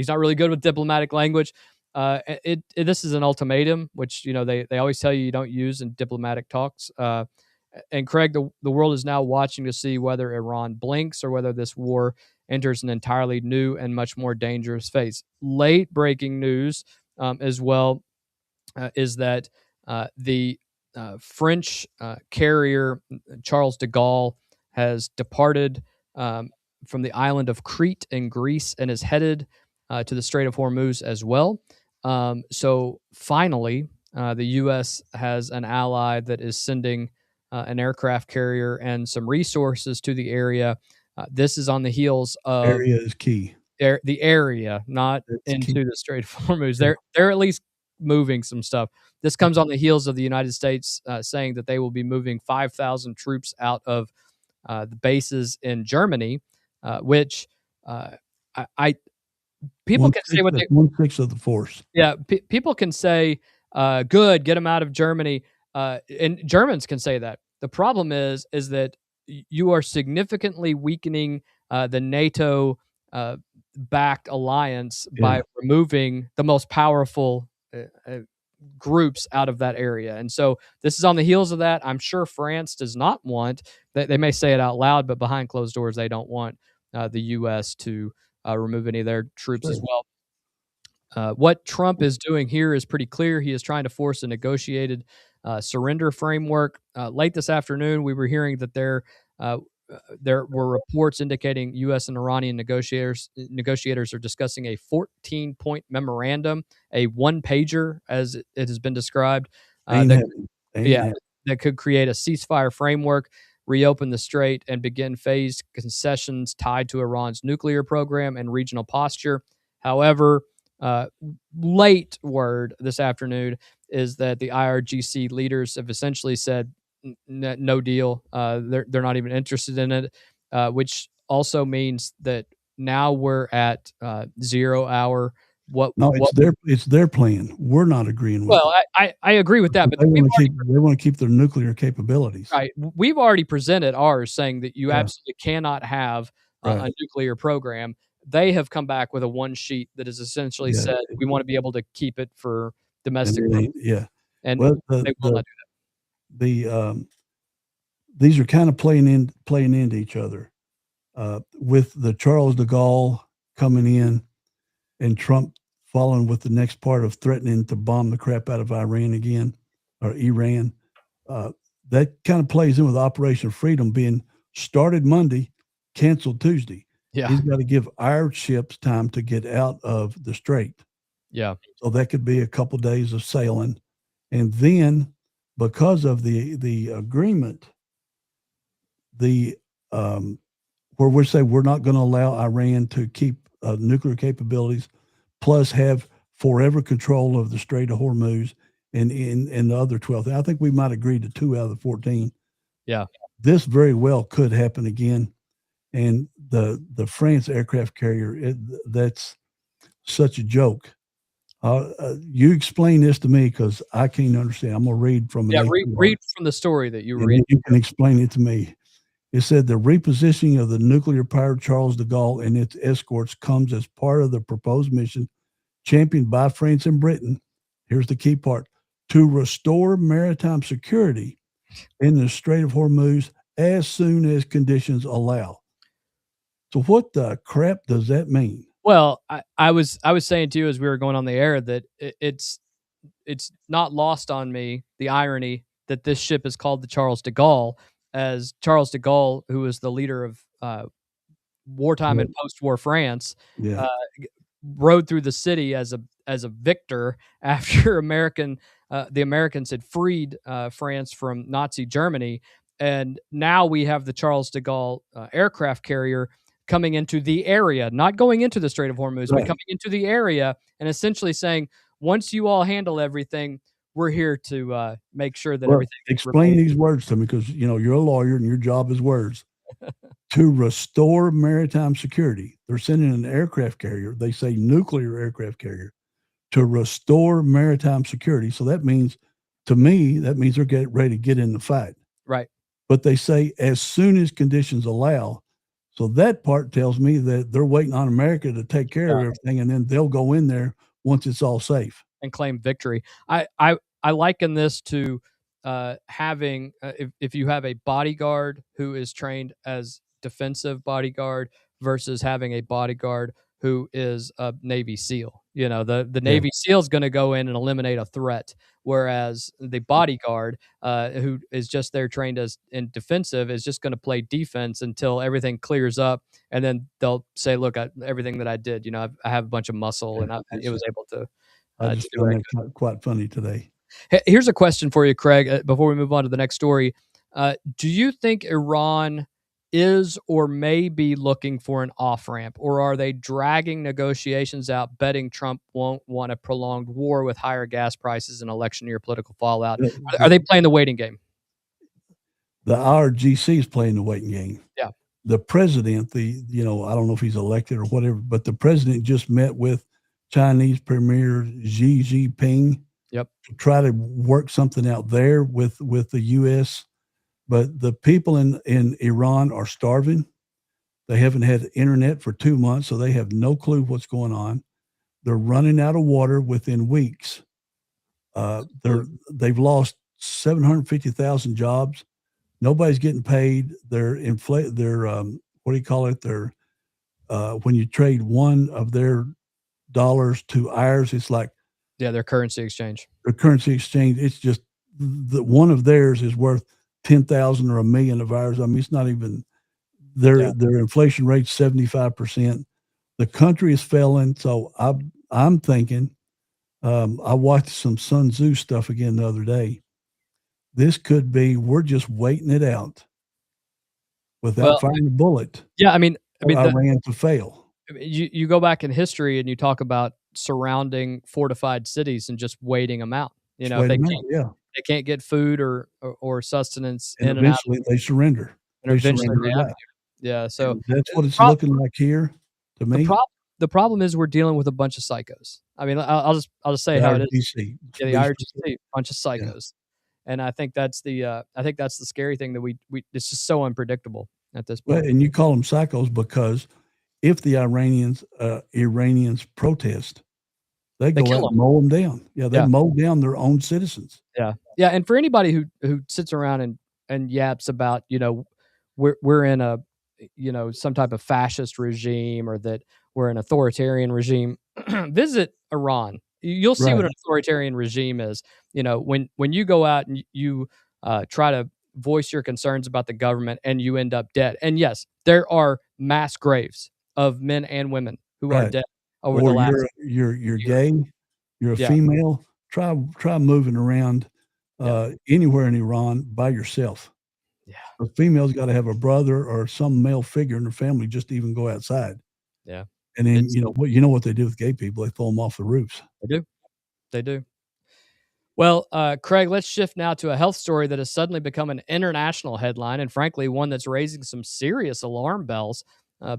really good with diplomatic language. This is an ultimatum, which they always tell you don't use in diplomatic talks. And Craig, the world is now watching to see whether Iran blinks or whether this war enters an entirely new and much more dangerous phase. Late breaking news as well is that the French carrier Charles de Gaulle has departed from the island of Crete in Greece and is headed to the Strait of Hormuz as well. So finally, the U.S. has an ally that is sending an aircraft carrier and some resources to the area. This is on the heels of area is key. The area, not into the Strait of Hormuz. They're at least moving some stuff. This comes on the heels of the United States saying that they will be moving 5,000 troops out of the bases in Germany, which people can say what they 1/6 of the force. Yeah, people can say, "Good, get them out of Germany," and Germans can say that. The problem is that you are significantly weakening the NATO backed alliance by removing the most powerful groups out of that area. And so this is on the heels of that. I'm sure France does not want, they may say it out loud, but behind closed doors, they don't want the U.S. to remove any of their troops as well. What Trump is doing here is pretty clear. He is trying to force a negotiated surrender framework. Late this afternoon, we were hearing that there were reports indicating U.S. and Iranian negotiators are discussing a 14-point memorandum, a one-pager, as it has been described, that could create a ceasefire framework, reopen the strait, and begin phased concessions tied to Iran's nuclear program and regional posture. However, late word this afternoon is that the IRGC leaders have essentially said no deal. They're not even interested in it, which also means that now we're at 0 hour. It's their plan. We're not agreeing with Well, I agree with that, but they want to keep their nuclear capabilities. Right. We've already presented ours, saying that you absolutely cannot have a nuclear program. They have come back with a one sheet that has essentially said we want to be able to keep it for domestic. And they will not do that. These are kind of playing into each other, with the Charles de Gaulle coming in and Trump following with the next part of threatening to bomb the crap out of Iran again, or Iran. That kind of plays in with Operation Freedom being started Monday, canceled Tuesday. Yeah. He's got to give our ships time to get out of the strait. Yeah. So that could be a couple days of sailing. And then because of the agreement, where we say we're not going to allow Iran to keep nuclear capabilities, plus have forever control of the Strait of Hormuz and the other 12. I think we might agree to 2 out of the 14. Yeah. This very well could happen again. And the France aircraft carrier, that's such a joke. You explain this to me because I can't understand. I'm going to read from read from the story that you read. You can explain it to me. It said the repositioning of the nuclear-powered Charles de Gaulle and its escorts comes as part of the proposed mission championed by France and Britain. Here's the key part: to restore maritime security in the Strait of Hormuz as soon as conditions allow. So what the crap does that mean? Well, I was saying to you as we were going on the air that it's not lost on me the irony that this ship is called the Charles de Gaulle, as Charles de Gaulle, who was the leader of wartime Yeah. and post-war France, Yeah. uh, rode through the city as a victor after the Americans had freed France from Nazi Germany, and now we have the Charles de Gaulle aircraft carrier coming into the area, not going into the Strait of Hormuz, but Right. coming into the area, and essentially saying, once you all handle everything, we're here to make sure that Well, everything explain remains. these words to me because, you're a lawyer and your job is words. To restore maritime security, they're sending an aircraft carrier. They say nuclear aircraft carrier to restore maritime security. So that means, to me, they're getting ready to get in the fight. Right. But they say as soon as conditions allow. So that part tells me that they're waiting on America to take care of everything, and then they'll go in there once it's all safe. And claim victory. I liken this to having if you have a bodyguard who is trained as defensive bodyguard versus having a bodyguard who is a Navy SEAL. The Navy SEAL is going to go in and eliminate a threat, whereas the bodyguard who is just there trained as in defensive is just going to play defense until everything clears up, and then they'll say, "Look, everything that I did, I have a bunch of muscle, and it was able to." I just Do found it. that quite funny today. Here's a question for you, Craig, before we move on to the next story. Do you think Iran is or may be looking for an off-ramp, or are they dragging negotiations out, betting Trump won't want a prolonged war with higher gas prices and election year political fallout? Are they playing the waiting game? The IRGC is playing the waiting game. Yeah. The president, I don't know if he's elected or whatever, but the president just met with Chinese Premier Xi Jinping. Yep. To try to work something out there with the U.S. But the people in Iran are starving. They haven't had internet for 2 months, so they have no clue what's going on. They're running out of water within weeks. They've lost 750,000 jobs. Nobody's getting paid. They're what do you call it? They're when you trade one of their dollars to ours, it's like their currency exchange. Their currency exchange. It's just one of theirs is worth 10,000 or $1 million of ours. I mean, it's not even their inflation rate's 75%. The country is failing. So I'm thinking. I watched some Sun Tzu stuff again the other day. This could be we're just waiting it out without firing a bullet. Yeah, I mean, Iran to fail. You go back in history and you talk about surrounding fortified cities and just waiting them out. If they can't get food or sustenance and eventually they surrender. And eventually they have to. Yeah, so and that's what it's looking like here to me. The problem is we're dealing with a bunch of psychos. I mean, I'll just say how it is. Yeah, the IRGC, bunch of psychos, and I think that's the scary thing that it's just so unpredictable at this point. Well, and you call them psychos because if the Iranians protest, they go out and mow them down. Yeah, they mow down their own citizens. Yeah, yeah. And for anybody who sits around and yaps about we're in a some type of fascist regime or that we're an authoritarian regime, visit Iran. You'll see what an authoritarian regime is. When you go out and you try to voice your concerns about the government and you end up dead. And yes, there are mass graves of men and women who are dead over the last. You're gay, you're a female. Try moving around anywhere in Iran by yourself. Yeah, a female's got to have a brother or some male figure in her family just to even go outside. Yeah, and then what they do with gay people? They throw them off the roofs. They do. Well, Craig, let's shift now to a health story that has suddenly become an international headline, and frankly, one that's raising some serious alarm bells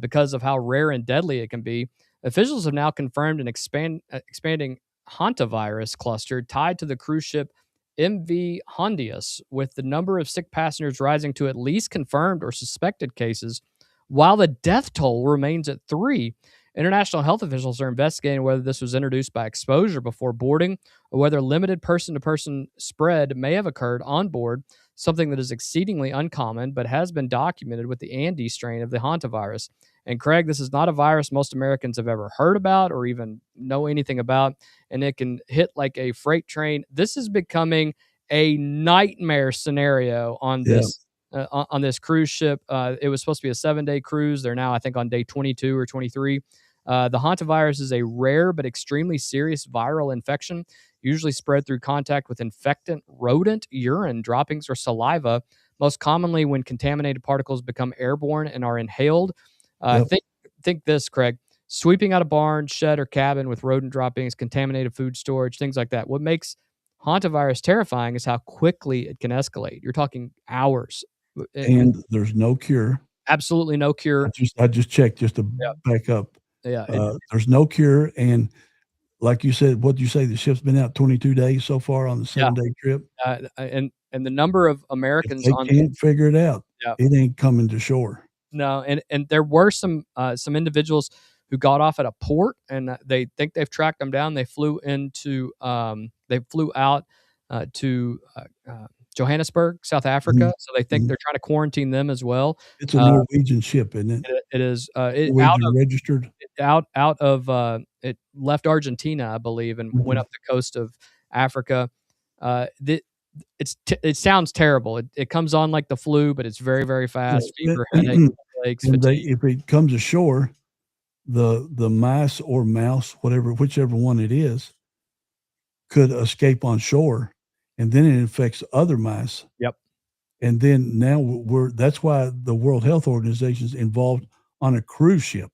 because of how rare and deadly it can be. Officials have now confirmed an expanding Hantavirus cluster tied to the cruise ship MV Hondius, with the number of sick passengers rising to at least confirmed or suspected cases, while the death toll remains at 3. International health officials are investigating whether this was introduced by exposure before boarding or whether limited person-to-person spread may have occurred on board, something that is exceedingly uncommon but has been documented with the Andes strain of the hantavirus. And Craig, this is not a virus most Americans have ever heard about or even know anything about, and it can hit like a freight train. This is becoming a nightmare scenario on Yeah. this cruise ship. It was supposed to be a 7-day cruise. They're now, I think, on day 22 or 23. The hantavirus is a rare but extremely serious viral infection, usually spread through contact with infectant rodent urine, droppings, or saliva, most commonly when contaminated particles become airborne and are inhaled. Yep. Think this, Craig. Sweeping out a barn, shed, or cabin with rodent droppings, contaminated food storage, things like that. What makes hantavirus terrifying is how quickly it can escalate. You're talking hours. And there's no cure. Absolutely no cure. I just checked just to Yeah. back up. Yeah. There's no cure, and like you said, what did you say? The ship's been out 22 days so far on the 7-day trip. And the number of If Americans they on can't figure it out, Yeah. it ain't coming to shore. No, and there were some individuals who got off at a port, and they think they've tracked them down. They flew out to Johannesburg, South Africa. So they think they're trying to quarantine them as well. It's a Norwegian ship, isn't it? It is Norwegian registered. out of it left Argentina, I believe, and went up the coast of Africa. It sounds terrible. It comes on like the flu, but it's very, very fast. Fever, headache, legs, And fatigue. if it comes ashore, the mice or mouse, whichever one it is, could escape on shore, and then it infects other mice. Yep. And then now that's why the World Health Organization is involved on a cruise ship.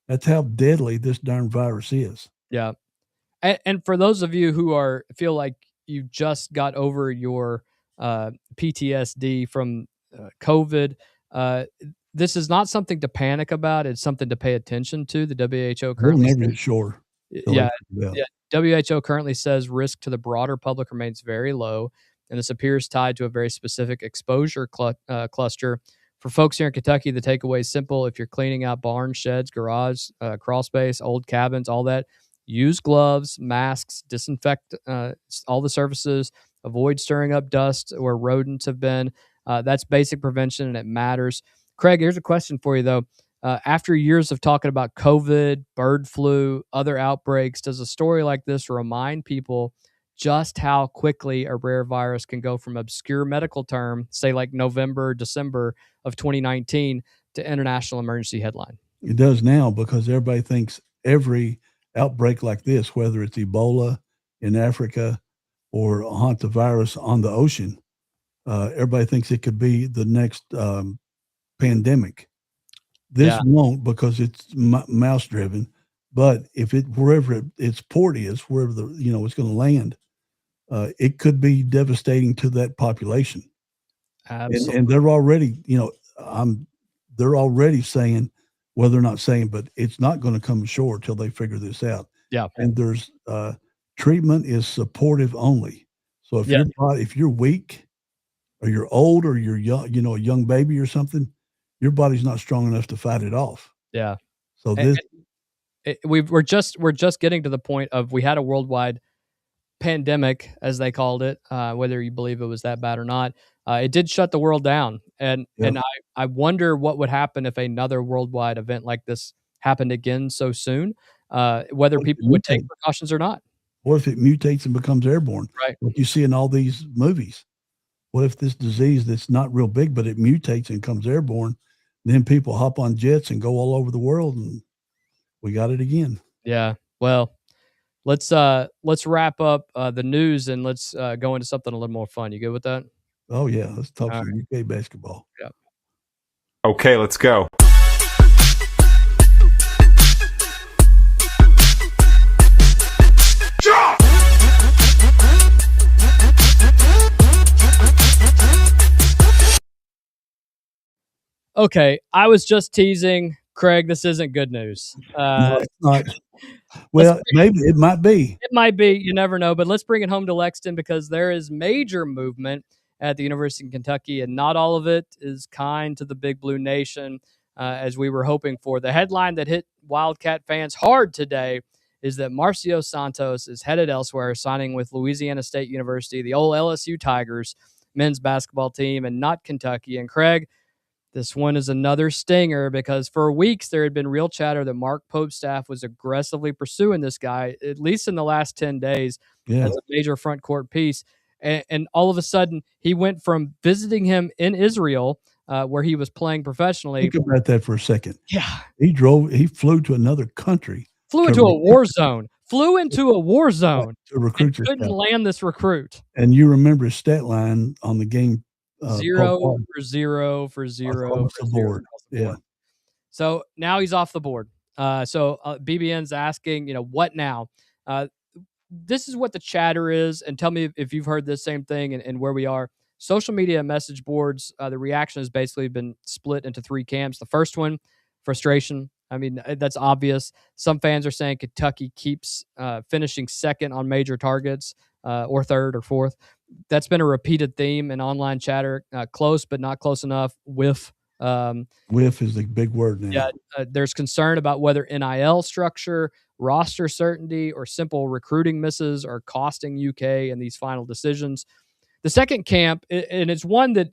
That's how deadly this darn virus is. Yeah. And for those of you who feel like you just got over your PTSD from COVID, this is not something to panic about. It's something to pay attention to. The WHO We'll currently never hit shore. yeah, WHO currently says risk to the broader public remains very low, and this appears tied to a very specific exposure cluster. For folks here in Kentucky, the takeaway is simple. If you're cleaning out barns, sheds, garage, crawl space, old cabins, all that, use gloves, masks, disinfect all the surfaces, avoid stirring up dust where rodents have been. That's basic prevention, and it matters. Craig, here's a question for you, though. After years of talking about COVID, bird flu, other outbreaks, does a story like this remind people just how quickly a rare virus can go from obscure medical term, say like November, December of 2019, to international emergency headline? It does now, because everybody thinks every outbreak like this, whether it's Ebola in Africa or a hantavirus on the ocean, everybody thinks it could be the next pandemic. This won't, because it's mouse driven. But if wherever its port is, wherever it's going to land, it could be devastating to that population. Absolutely. And they're already, they're already saying, well, they're not saying, but it's not going to come ashore till they figure this out. Yeah. And there's treatment is supportive only. So if you're weak, or you're old, or you're young, a young baby or something, your body's not strong enough to fight it off. Yeah. So we're just getting to the point of, we had a worldwide pandemic, as they called it, whether you believe it was that bad or not. It did shut the world down, and I wonder what would happen if another worldwide event like this happened again so soon. Whether people would take precautions or not. What if it mutates and becomes airborne? Right. Like you see in all these movies. What if this disease that's not real big, but it mutates and comes airborne? Then people hop on jets and go all over the world, and we got it again. Yeah. Well, let's wrap up the news, and let's go into something a little more fun. You good with that? Oh yeah, let's talk some UK basketball. Yeah. Okay, let's go. Okay, I was just teasing, Craig. This isn't good news. No, it's not. Well, maybe it might be. It might be. You never know. But let's bring it home to Lexington, because there is major movement at the University of Kentucky, and not all of it is kind to the Big Blue Nation, as we were hoping for. The headline that hit Wildcat fans hard today is that Marcio Santos is headed elsewhere, signing with Louisiana State University, the old LSU Tigers men's basketball team, and not Kentucky. And Craig, This one is another stinger because for weeks there had been real chatter that Mark Pope's staff was aggressively pursuing this guy, at least in the last 10 days, Yeah. as a major front court piece. And all of a sudden, he went from visiting him in Israel, where he was playing professionally. Think about that for a second. Yeah. He flew to another country. Flew into a war zone. Flew into a war zone. To recruit And couldn't yourself. land this recruit. And you remember his stat line on the game. 0 for 0 for 0 Across for the 0 board. across the Yeah. board. So now he's off the board. So BBN's asking, what now? This is what the chatter is, and tell me if you've heard this same thing and where we are. Social media and message boards, the reaction has basically been split into three camps. The first one, frustration. I mean, that's obvious. Some fans are saying Kentucky keeps finishing second on major targets, or third or fourth. That's been a repeated theme in online chatter. Close, but not close enough. Whiff. Whiff is the big word now. Yeah, there's concern about whether NIL structure, roster certainty, or simple recruiting misses are costing UK in these final decisions. The second camp, and it's one that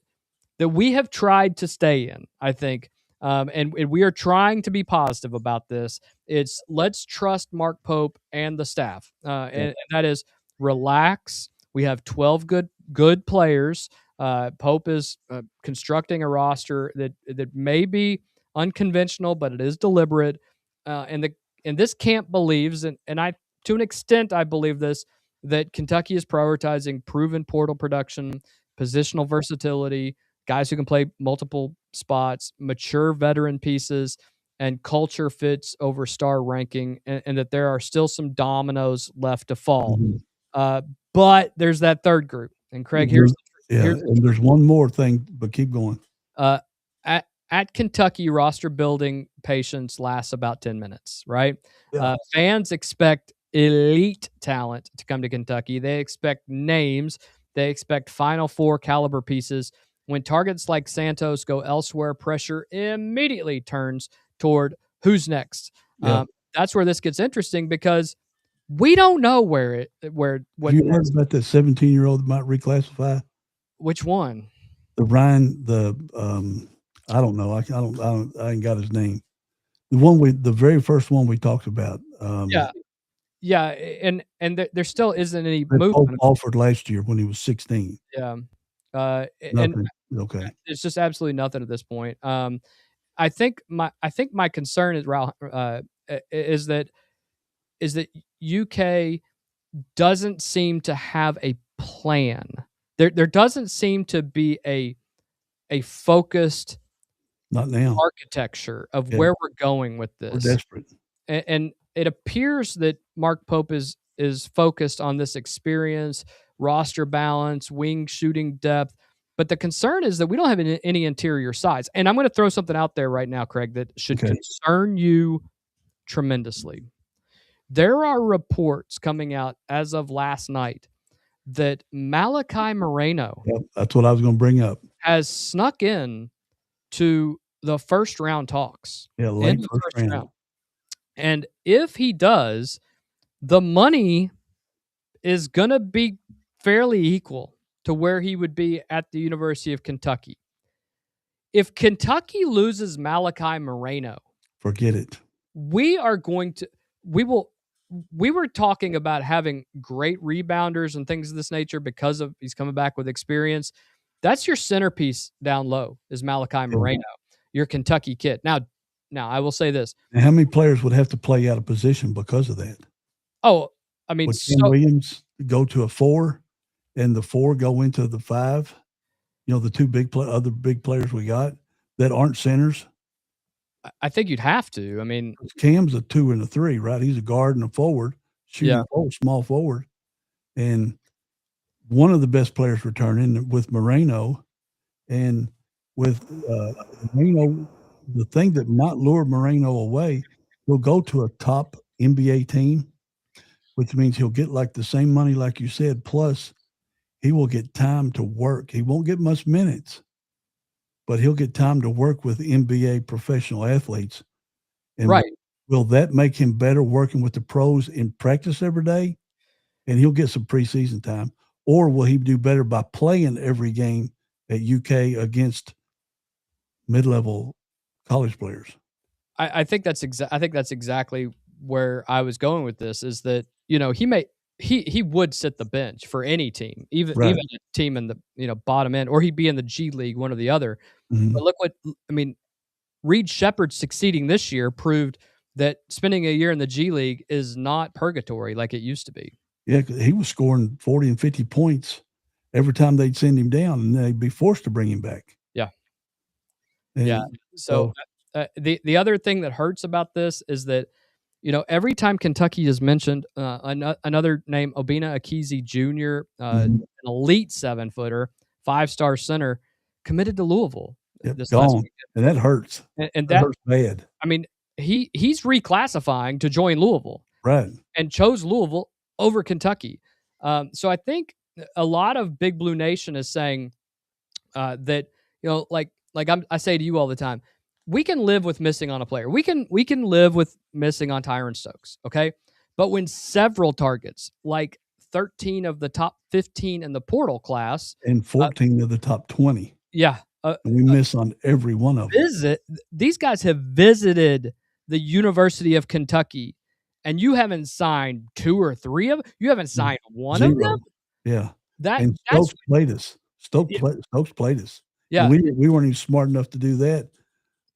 we have tried to stay in, I think, and we are trying to be positive about this. It's let's trust Mark Pope and the staff, and that is relax. We have 12 good players. Pope is constructing a roster that may be unconventional, but it is deliberate. And this camp believes, and I to an extent I believe this, that Kentucky is prioritizing proven portal production, positional versatility, guys who can play multiple spots, mature veteran pieces, and culture fits over star ranking, and that there are still some dominoes left to fall. Mm-hmm. But there's that third group. And Craig, here's and there's one more thing, but keep going. At Kentucky, roster building patience lasts about 10 minutes, right? Yeah. Fans expect elite talent to come to Kentucky. They expect names. They expect Final Four caliber pieces. When targets like Santos go elsewhere, pressure immediately turns toward who's next. Yeah. That's where this gets interesting because we don't know what Have you heard about that 17-year-old that might reclassify? Which one? I don't know. I ain't got his name. The very first one we talked about. Yeah, and there still isn't any Pope movement. offered last year when he was 16. Yeah, Nothing. Okay. It's just absolutely nothing at this point. I think my concern is that UK doesn't seem to have a plan. There doesn't seem to be a focused Not now. architecture of where we're going with this. We're desperate. And it appears that Mark Pope is focused on this experience, roster balance, wing shooting depth. But the concern is that we don't have any interior size. And I'm going to throw something out there right now, Craig, that should concern you tremendously. There are reports coming out as of last night that Malachi Moreno that's what I was going to bring up. has snuck in to the first round talks. Yeah, late first round. And if he does, the money is going to be fairly equal to where he would be at the University of Kentucky. If Kentucky loses Malachi Moreno, forget it. We were talking about having great rebounders and things of this nature because of he's coming back with experience. That's your centerpiece down low is Malachi Moreno, your Kentucky kid. Now I will say this. And how many players would have to play out of position because of that? Oh, I mean, would Ken Williams go to a 4 and the 4 go into the 5? The two other big players we got that aren't centers. I think you'd have to. I mean, Cam's a 2 and a 3, right? He's a guard and a forward, shooting forward, small forward. And one of the best players returning with Moreno. And with Moreno, the thing that might lure Moreno away, he'll go to a top NBA team, which means he'll get like the same money, like you said, plus he will get time to work. He won't get much minutes, but he'll get time to work with NBA professional athletes. And will that make him better working with the pros in practice every day? And he'll get some preseason time. Or will he do better by playing every game at UK against mid-level college players. I think that's exactly where I was going with this. Is that he would sit the bench for any team, even Right. a team in the bottom end, or he'd be in the G League, one or the other. Mhm. But look what I mean. Reed Shepherd succeeding this year proved that spending a year in the G League is not purgatory like it used to be. Yeah, 'cause he was scoring 40 and 50 points every time they'd send him down, and they'd be forced to bring him back. Yeah. And Yeah. So the other thing that hurts about this is that every time Kentucky is mentioned, another name, Obina Akizi Jr., an elite 7-footer, 5-star center, committed to Louisville Yep, this last gone, weekend. and that hurts. And That hurts bad. I mean, he's reclassifying to join Louisville Right. and chose Louisville over Kentucky. So I think a lot of Big Blue Nation is saying that I say to you all the time, we can live with missing on a player. We can live with missing on Tyron Stokes, okay? But when several targets, like 13 of the top 15 in the portal class, And 14 of the top 20. yeah, And we miss on every one of them. these guys have visited the University of Kentucky, and you haven't signed 2 or 3 of them. You haven't signed one of them. Yeah. That's And Stokes played us. Stokes played us. Yeah. And we weren't even smart enough to do that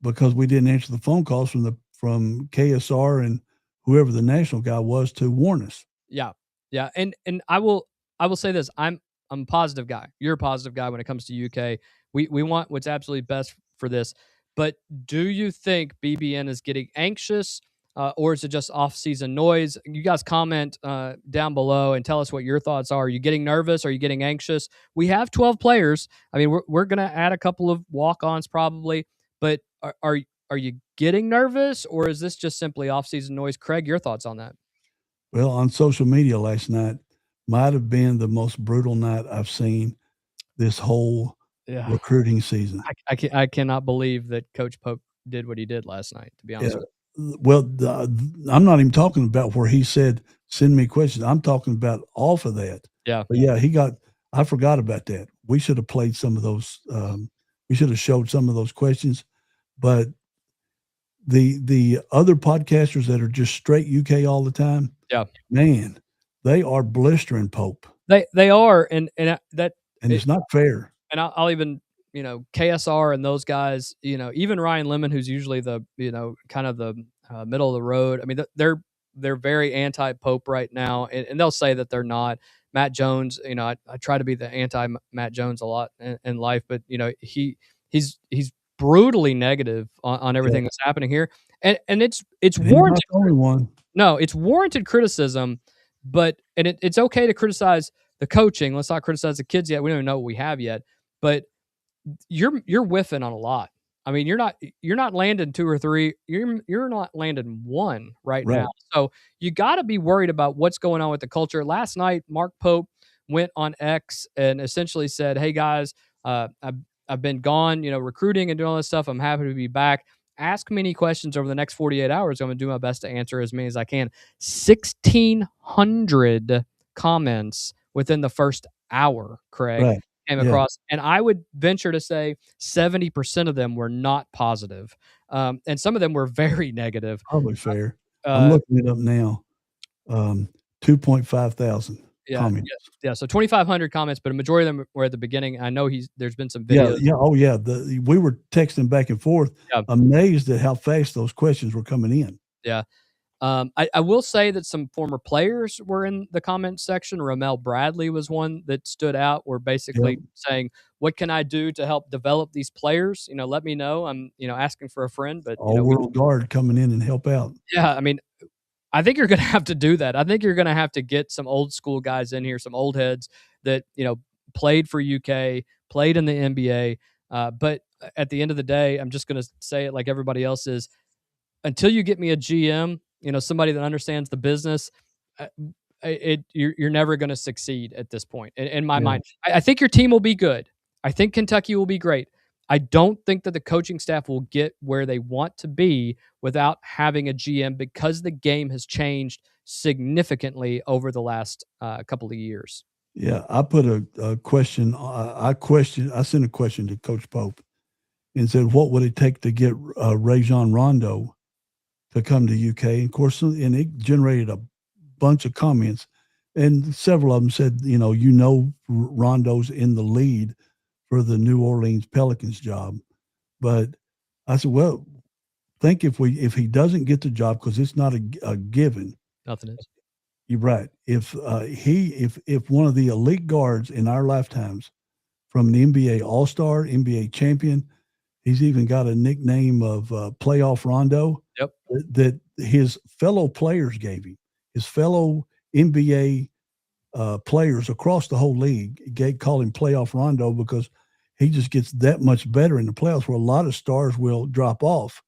because we didn't answer the phone calls from KSR and whoever the national guy was to warn us. Yeah. Yeah. And I will say this. I'm a positive guy. You're a positive guy when it comes to UK. We want what's absolutely best for this. But do you think BBN is getting anxious, or is it just off-season noise? You guys comment down below and tell us what your thoughts are. Are you getting nervous? Are you getting anxious? We have 12 players. I mean, we're going to add a couple of walk-ons probably, but are you getting nervous, or is this just simply off-season noise? Craig, your thoughts on that? Well, on social media last night might have been the most brutal night I've seen this whole recruiting season. I cannot believe that Coach Pope did what he did last night, to be honest with you. Well, I'm not even talking about where he said, send me questions. I'm talking about off of that. Yeah. But yeah, I forgot about that. We should have played some of those. We should have showed some of those questions. But the other podcasters that are just straight UK all the time, yeah, man, they are blistering Pope. They are, and it's not fair. And I'll even KSR and those guys, even Ryan Lemon, who's usually the kind of the middle of the road. I mean, they're very anti-Pope right now, and they'll say that they're not. Matt Jones, I try to be the anti-Matt Jones a lot in life, but he's brutally negative on everything that's happening here, and it's warranted. Not the only one. No, it's warranted criticism, but it's okay to criticize the coaching. Let's not criticize the kids yet. We don't even know what we have yet, but you're whiffing on a lot. I mean, you're not landing 2 or 3. You're not landing 1 right now. So you got to be worried about what's going on with the culture. Last night, Mark Pope went on X and essentially said, "Hey guys, I've been gone, recruiting and doing all this stuff. I'm happy to be back. Ask me any questions over the next 48 hours. I'm going to do my best to answer as many as I can." 1,600 comments within the first hour, Craig, came across. And I would venture to say 70% of them were not positive. And some of them were very negative. Probably fair. I'm looking it up now. 2.5 thousand comments. Yeah. So 2,500 comments, but a majority of them were at the beginning. I know there's been some videos. Yeah. Oh yeah. We were texting back and forth, amazed at how fast those questions were coming in. Yeah. I will say that some former players were in the comments section. Ramel Bradley was one that stood out. We're basically saying, what can I do to help develop these players? Let me know. I'm, asking for a friend, but All-world guard coming in and help out. Yeah. I mean, I think you're going to have to do that. I think you're going to have to get some old school guys in here, some old heads that, played for UK, played in the NBA. But at the end of the day, I'm just going to say it like everybody else is. Until you get me a GM, somebody that understands the business, you're never going to succeed at this point. In my mind, I think your team will be good. I think Kentucky will be great. I don't think that the coaching staff will get where they want to be without having a GM, because the game has changed significantly over the last couple of years. Yeah, I put a question. I sent a question to Coach Pope, and said, what would it take to get Rajon Rondo to come to UK? And of course, and it generated a bunch of comments. And several of them said, Rondo's in the lead for the New Orleans Pelicans job. But I said, well, think if he doesn't get the job, because it's not a given. Nothing is. You're right. If one of the elite guards in our lifetimes, from the NBA All-Star, NBA champion, he's even got a nickname of Playoff Rondo. Yep. That his fellow players gave him. His fellow NBA players across the whole league call him Playoff Rondo because he just gets that much better in the playoffs, where a lot of stars will drop off.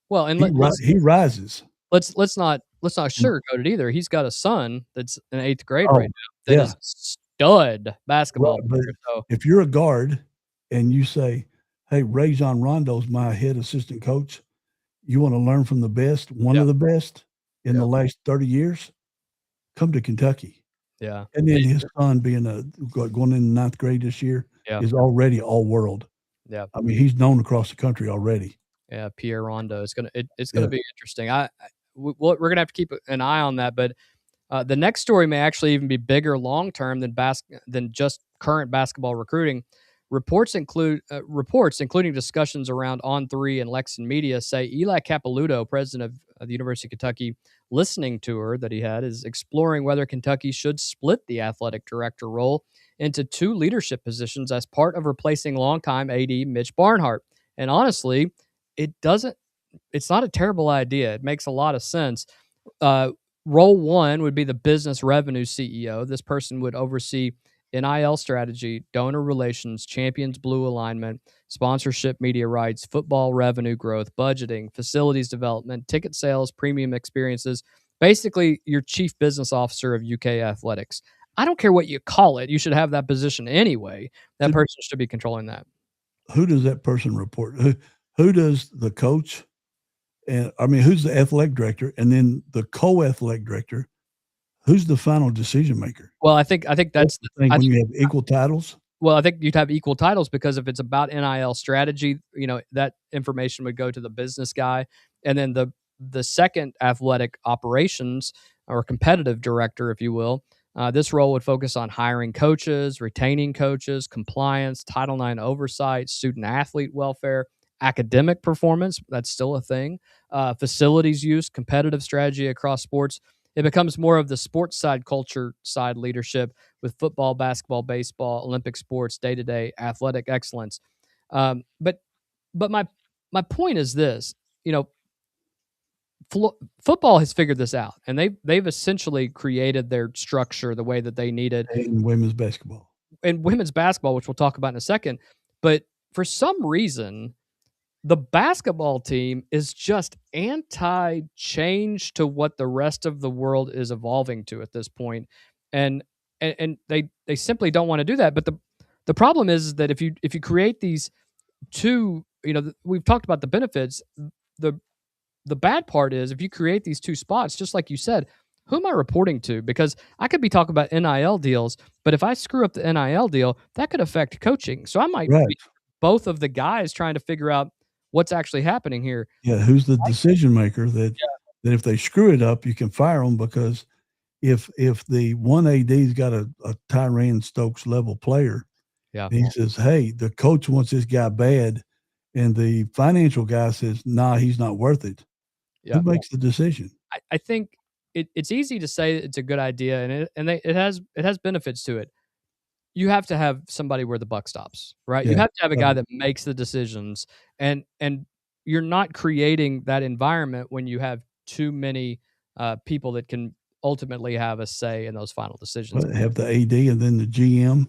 Well, and he rises. Let's not sugarcoat it either. He's got a son that's in 8th grade right now that is a stud basketball player. So if you're a guard and you say, hey, Rajon Rondo's my head assistant coach, you want to learn from the best, one of the best in the last 30 years, come to Kentucky. Yeah. And then his son being going in 9th grade this year is already all world. Yeah. I mean, he's known across the country already. Yeah, Pierre Rondo. It's gonna be interesting. We're gonna have to keep an eye on that. But the next story may actually even be bigger long term than just current basketball recruiting. Reports, including discussions around On3 and Lexington Media, say Eli Capilouto, president of the University of Kentucky, listening tour that he had, is exploring whether Kentucky should split the athletic director role into 2 leadership positions as part of replacing longtime AD Mitch Barnhart. And honestly, it's not a terrible idea. It makes a lot of sense. Role 1 would be the business revenue CEO. This person would oversee NIL strategy, donor relations, Champions Blue alignment, sponsorship, media rights, football revenue growth, budgeting, facilities development, ticket sales, premium experiences. Basically, your chief business officer of UK athletics. I don't care what you call it. You should have that position anyway. That person should be controlling that. Who does that person report? Who does the coach? And I mean, who's the athletic director? And then the co-athletic director, who's the final decision maker? Well, I think that's the thing when you have equal titles. Well, I think you'd have equal titles because if it's about NIL strategy, that information would go to the business guy, and then the second athletic operations or competitive director, if you will, this role would focus on hiring coaches, retaining coaches, compliance, Title IX oversight, student athlete welfare, academic performance. That's still a thing. Facilities use, competitive strategy across sports. It becomes more of the sports side, culture side leadership with football, basketball, baseball, Olympic sports, day-to-day athletic excellence. But my point is this: football has figured this out, and they've essentially created their structure the way that they needed. In women's basketball, which we'll talk about in a second. But for some reason, the basketball team is just anti-change to what the rest of the world is evolving to at this point. And they simply don't want to do that. But the problem is that if you create these 2, we've talked about the benefits. The bad part is if you create these 2 spots, just like you said, who am I reporting to? Because I could be talking about NIL deals, but if I screw up the NIL deal, that could affect coaching. So I might be both of the guys trying to figure out what's actually happening here. Yeah, who's the decision maker that if they screw it up, you can fire them, because if the one AD's got a Tyrann Stokes level player, and he says, hey, the coach wants this guy bad, and the financial guy says, nah, he's not worth it. Who makes the decision? I think it's easy to say it's a good idea, and it has benefits to it. You have to have somebody where the buck stops, right? You have to have a guy that makes the decisions, and you're not creating that environment when you have too many people that can ultimately have a say in those final decisions. Have the AD and then the GM,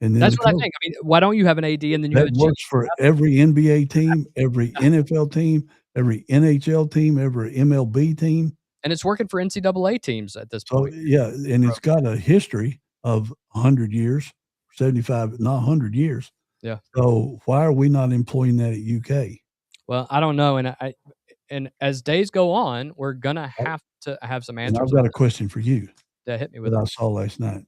and then that's what I think. I mean, why don't you have an AD and then you have a GM? Works for every NBA team, every NFL team, every NHL team, every MLB team, and it's working for NCAA teams at this point. And it's got a history of 100 years, 75, not 100 years. Yeah. So why are we not employing that at UK? Well, I don't know. And as days go on, we're going to have to have some answers. And I've got a question for you that hit me with that I saw last night.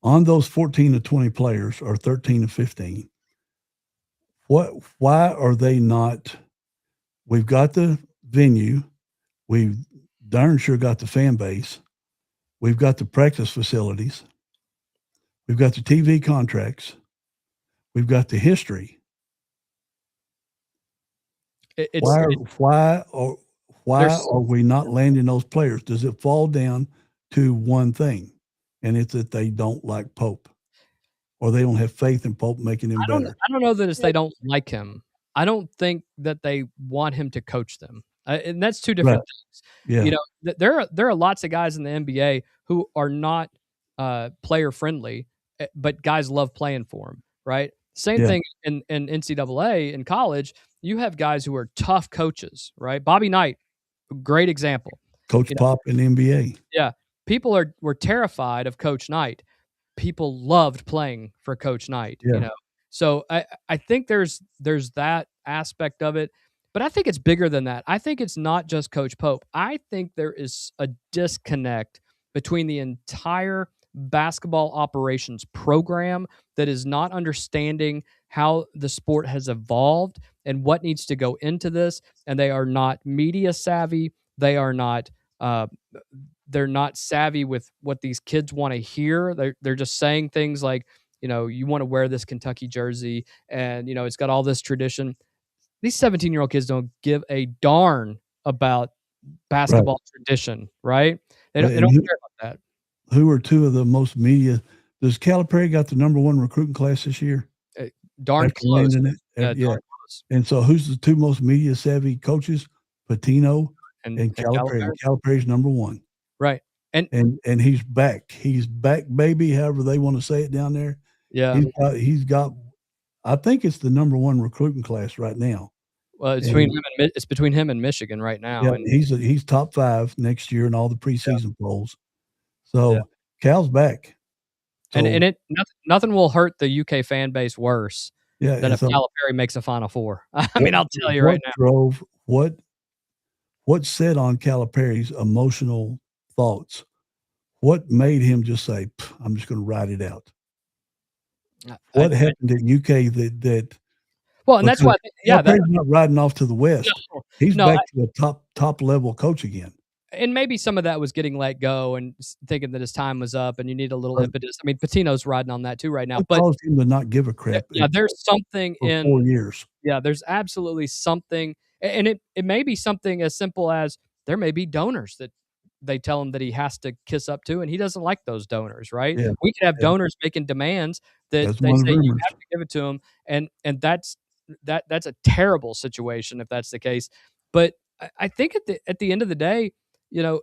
On those 14 to 20 players, or 13 to 15, Why are they not? We've got the venue. We've darn sure got the fan base. We've got the practice facilities. We've got the TV contracts. We've got the history. Why are we not landing those players? Does it fall down to one thing, and it's that they don't like Pope, or they don't have faith in Pope making him better? I don't know that it's they don't like him. I don't think that they want him to coach them, and that's two different things. Yeah. You know, there are lots of guys in the NBA who are not player friendly, but guys love playing for him, right? Same thing in NCAA in college. You have guys who are tough coaches, right? Bobby Knight, great example. Coach Pop in the NBA. Yeah, people were terrified of Coach Knight. People loved playing for Coach Knight. Yeah. You know, so I think there's that aspect of it, but I think it's bigger than that. I think it's not just Coach Pope. I think there is a disconnect between the entire basketball operations program that is not understanding how the sport has evolved and what needs to go into this, and they are not media savvy. They are not they're not savvy with what these kids want to hear. They're just saying things like, you know, you want to wear this Kentucky jersey, and you know it's got all this tradition. These 17-year-old kids don't give a darn about basketball tradition, right? They don't care about that. Who are two of the most media? Does Calipari got the #1 recruiting class this year? Darn close. Yeah. Darn close. And so who's the two most media savvy coaches? Patino and Calipari. Calipari's #1. Right. And he's back. He's back, baby, however they want to say it down there. Yeah. He's got I think it's the #1 recruiting class right now. Well, it's between him and Michigan right now. Yeah, and he's top 5 next year in all the preseason polls. So Cal's back. So, and nothing will hurt the UK fan base worse than if Calipari makes a Final Four. I mean, I'll tell you right now. What set on Calipari's emotional thoughts? What made him just say, "I'm just going to ride it out"? What happened at UK that? Well, and that's why, Calipari's not riding off to the west. No, he's back to a top level coach again. And maybe some of that was getting let go and thinking that his time was up, and you need a little impetus. I mean, Patino's riding on that too right now. But caused him to not give a crap. Yeah, there's something for 4 years. Yeah, there's absolutely something, and it may be something as simple as there may be donors that they tell him that he has to kiss up to, and he doesn't like those donors, right? Yeah. We could have donors making demands that they say you have to give it to him, and that's a terrible situation if that's the case. But I think at the end of the day, you know,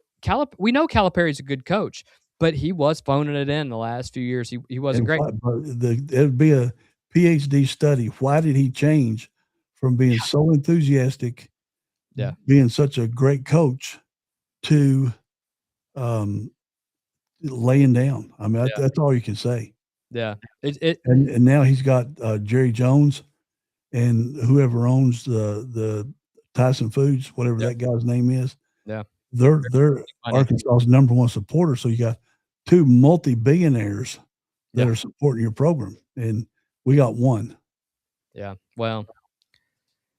we know Calipari's a good coach, but he was phoning it in the last few years. He wasn't great. It'd be a PhD study. Why did he change from being so enthusiastic, being such a great coach, to laying down? I mean, that's all you can say. Yeah. And now he's got Jerry Jones and whoever owns the Tyson Foods, whatever that guy's name is. Yeah. They're Arkansas's #1 supporter. So you got 2 multi-billionaires that are supporting your program, and we got 1. Yeah. Well,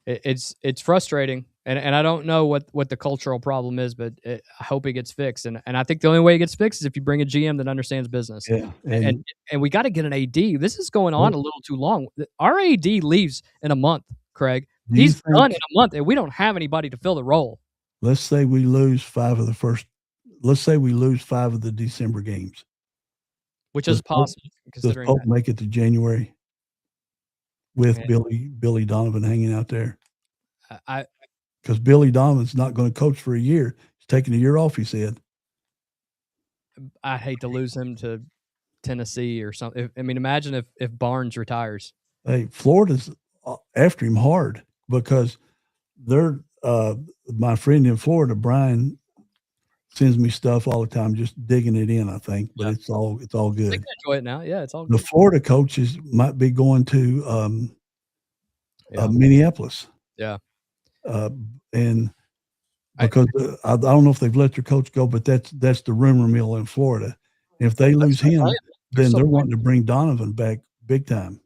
it's frustrating, and I don't know what the cultural problem is, but I hope it gets fixed. And I think the only way it gets fixed is if you bring a GM that understands business. Yeah. And we got to get an AD. This is going on a little too long. Our AD leaves in a month, Craig. He's done in a month, and we don't have anybody to fill the role. Let's say we lose 5 of the first. Let's say we lose 5 of the December games, which is possible. Does Pope make it to January with Billy Donovan hanging out there? Because Billy Donovan's not going to coach for a year. He's taking a year off, he said. I'd hate to lose him to Tennessee or something. I mean, imagine if Barnes retires. Hey, Florida's after him hard because they're my friend in Florida, Brian, sends me stuff all the time, just digging it in, I think. But it's all good. I can enjoy it now. Yeah, it's all good. The Florida coaches might be going to Minneapolis. Yeah. And because I don't know if they've let their coach go, but that's the rumor mill in Florida. If they lose him, then they're wanting to bring Donovan back big time,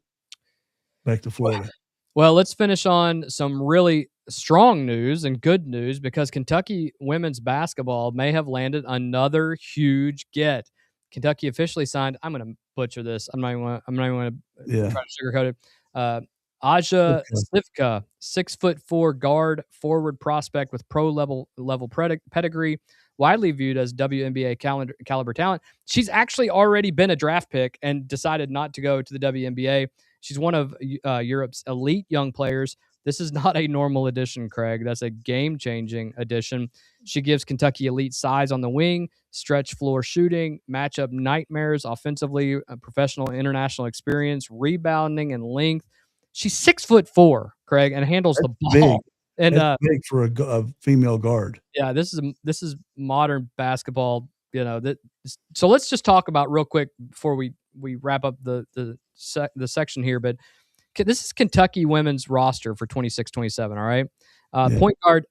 back to Florida. Well, let's finish on some really strong news and good news because Kentucky women's basketball may have landed another huge get. Kentucky officially signed. I'm going to butcher this. I'm not even going to Yeah. try to sugarcoat it. Uh, Aja Okay. Sivka, 6'4" guard, forward prospect with pro level pedigree, widely viewed as WNBA caliber talent. She's actually already been a draft pick and decided not to go to the WNBA. She's one of Europe's elite young players. This is not a normal addition, Craig. That's a game-changing addition. She gives Kentucky elite size on the wing, stretch floor shooting, matchup nightmares offensively, professional international experience, rebounding, and length. She's 6'4", Craig, and handles the ball. Big. And That's big for a female guard. yeah, this is modern basketball. So let's just talk about real quick before we wrap up the section here. But this is Kentucky women's roster for 26-27. All right. Yeah. Point guard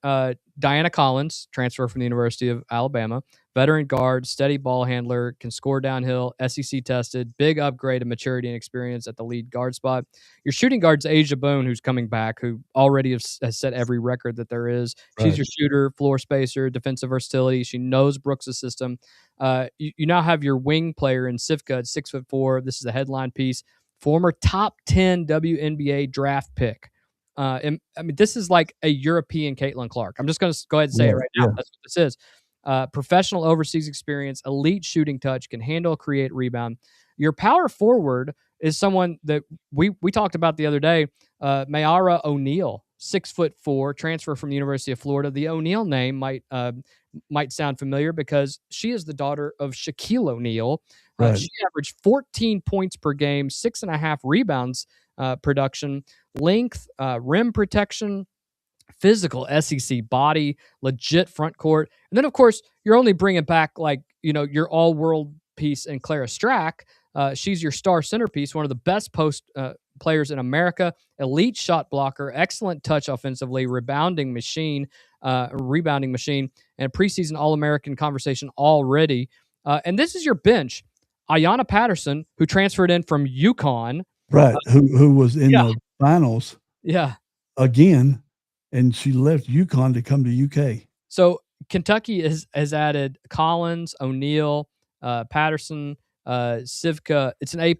Diana Collins, transfer from the University of Alabama. Veteran guard, steady ball handler, can score downhill, SEC tested, big upgrade in maturity and experience at the lead guard spot. Your shooting guard's Asia Boone, who's coming back, who already has set every record that there is. She's your shooter, floor spacer, defensive versatility. She knows Brooks' system. You now have your wing player in Sivka at 6'4". This is a headline piece. Former top 10 WNBA draft pick. And, I mean, this is like a European Caitlin Clark. I'm just going to go ahead and say it right now. That's what this is. Professional overseas experience, elite shooting touch, can handle, create, rebound. Your power forward is someone that we talked about the other day, Mayara O'Neal, 6'4", transfer from the University of Florida. The O'Neal name might sound familiar because she is the daughter of Shaquille O'Neal. She averaged 14 points per game, 6.5 rebounds production, length, rim protection, physical SEC body, legit front court. And then, of course, you're only bringing back your all-world piece in Clara Strack. She's your star centerpiece, one of the best post players in America, elite shot blocker, excellent touch offensively, rebounding machine, and preseason All-American conversation already. And this is your bench. Ayanna Patterson, who transferred in from UConn. Right, who was in the finals again, and she left UConn to come to UK. So Kentucky has added Collins, O'Neal, Patterson, Sivka. It's an A+.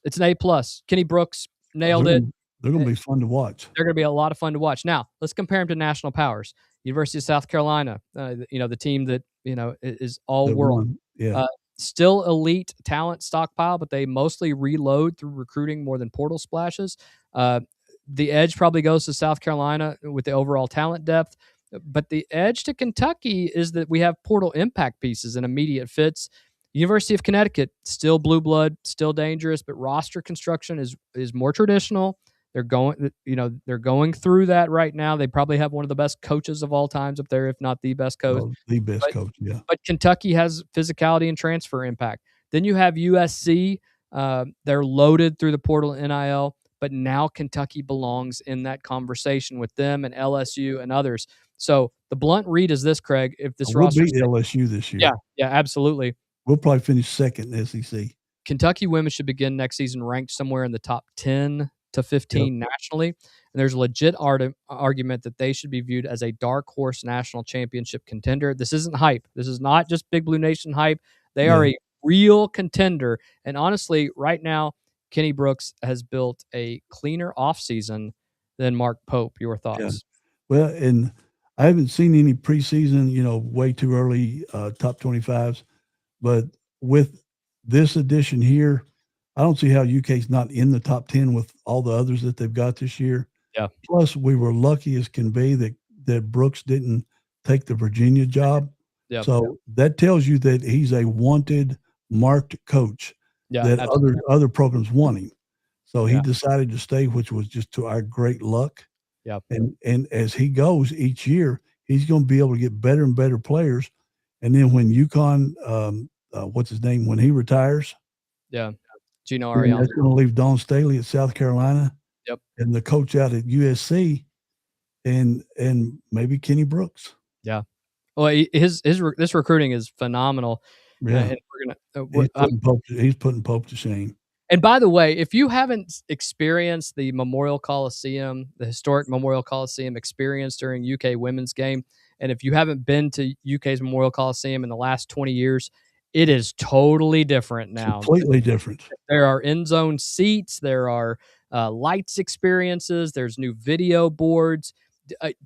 It's an A+. Kenny Brooks nailed it. They're going to be fun to watch. They're going to be a lot of fun to watch. Now, let's compare them to national powers. University of South Carolina, the team that, is all world. Yeah. Still elite talent stockpile, but they mostly reload through recruiting more than portal splashes. The edge probably goes to South Carolina with the overall talent depth. But the edge to Kentucky is that we have portal impact pieces and immediate fits. University of Connecticut, still blue blood, still dangerous, but roster construction is more traditional. They're going through that right now. They probably have one of the best coaches of all times up there, if not the best coach. The best coach, yeah. But Kentucky has physicality and transfer impact. Then you have USC. They're loaded through the portal NIL, but now Kentucky belongs in that conversation with them and LSU and others. So the blunt read is this, Craig. If this roster beat LSU this year. Yeah, absolutely. We'll probably finish second in the SEC. Kentucky women should begin next season ranked somewhere in the top 10 to 15 nationally. And there's a legit argument that they should be viewed as a dark horse national championship contender. This isn't hype. This is not just Big Blue Nation hype. They are a real contender. And honestly, right now, Kenny Brooks has built a cleaner offseason than Mark Pope. Your thoughts? Yeah. Well, and I haven't seen any preseason, way too early top 25s. But with this edition here, I don't see how UK's not in the top 10 with all the others that they've got this year. Yeah. Plus, we were lucky as can be that Brooks didn't take the Virginia job. Yep. So that tells you that he's a wanted, marked coach that other programs want him. So he decided to stay, which was just to our great luck. Yeah. And as he goes each year, he's going to be able to get better and better players. And then when UConn, what's his name, when he retires, Gino Ariel, that's going to leave Don Staley at South Carolina. Yep. And the coach out at USC, and maybe Kenny Brooks. Yeah. Well, this recruiting is phenomenal. Yeah. And we're gonna. He's putting Pope to shame. And by the way, if you haven't experienced the Memorial Coliseum, the historic Memorial Coliseum experience during UK women's game, and if you haven't been to UK's Memorial Coliseum in the last 20 years, it is totally different now. Completely different. There are end zone seats, there are lights experiences, there's new video boards.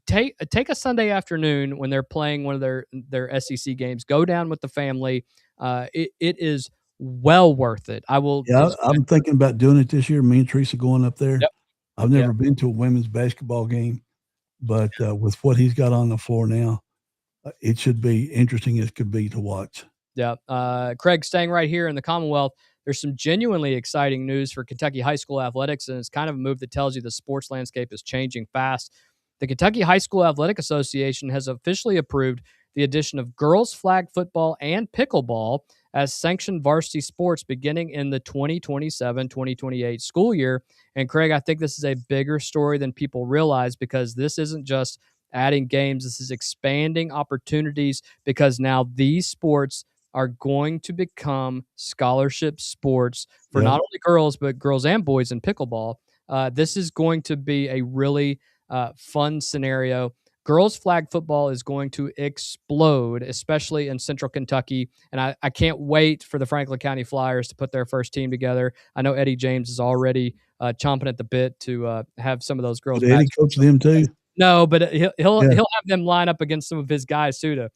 Take a Sunday afternoon when they're playing one of their SEC games. Go down with the family. It is well worth it. I will. Yeah, I'm thinking about doing it this year. Me and Teresa going up there. Yep. I've never been to a women's basketball game, but with what he's got on the floor now, it should be interesting as could be to watch. Yeah. Craig, staying right here in the Commonwealth, there's some genuinely exciting news for Kentucky high school athletics, and it's kind of a move that tells you the sports landscape is changing fast. The Kentucky High School Athletic Association has officially approved the addition of girls flag football and pickleball as sanctioned varsity sports beginning in the 2027-2028 school year. And Craig, I think this is a bigger story than people realize, because this isn't just adding games, this is expanding opportunities, because now these sports are going to become scholarship sports for not only girls, but girls and boys in pickleball. This is going to be a really fun scenario. Girls flag football is going to explode, especially in Central Kentucky. And I can't wait for the Franklin County Flyers to put their first team together. I know Eddie James is already chomping at the bit to have some of those girls. Did Eddie coach them too? No, but he'll have them line up against some of his guys too to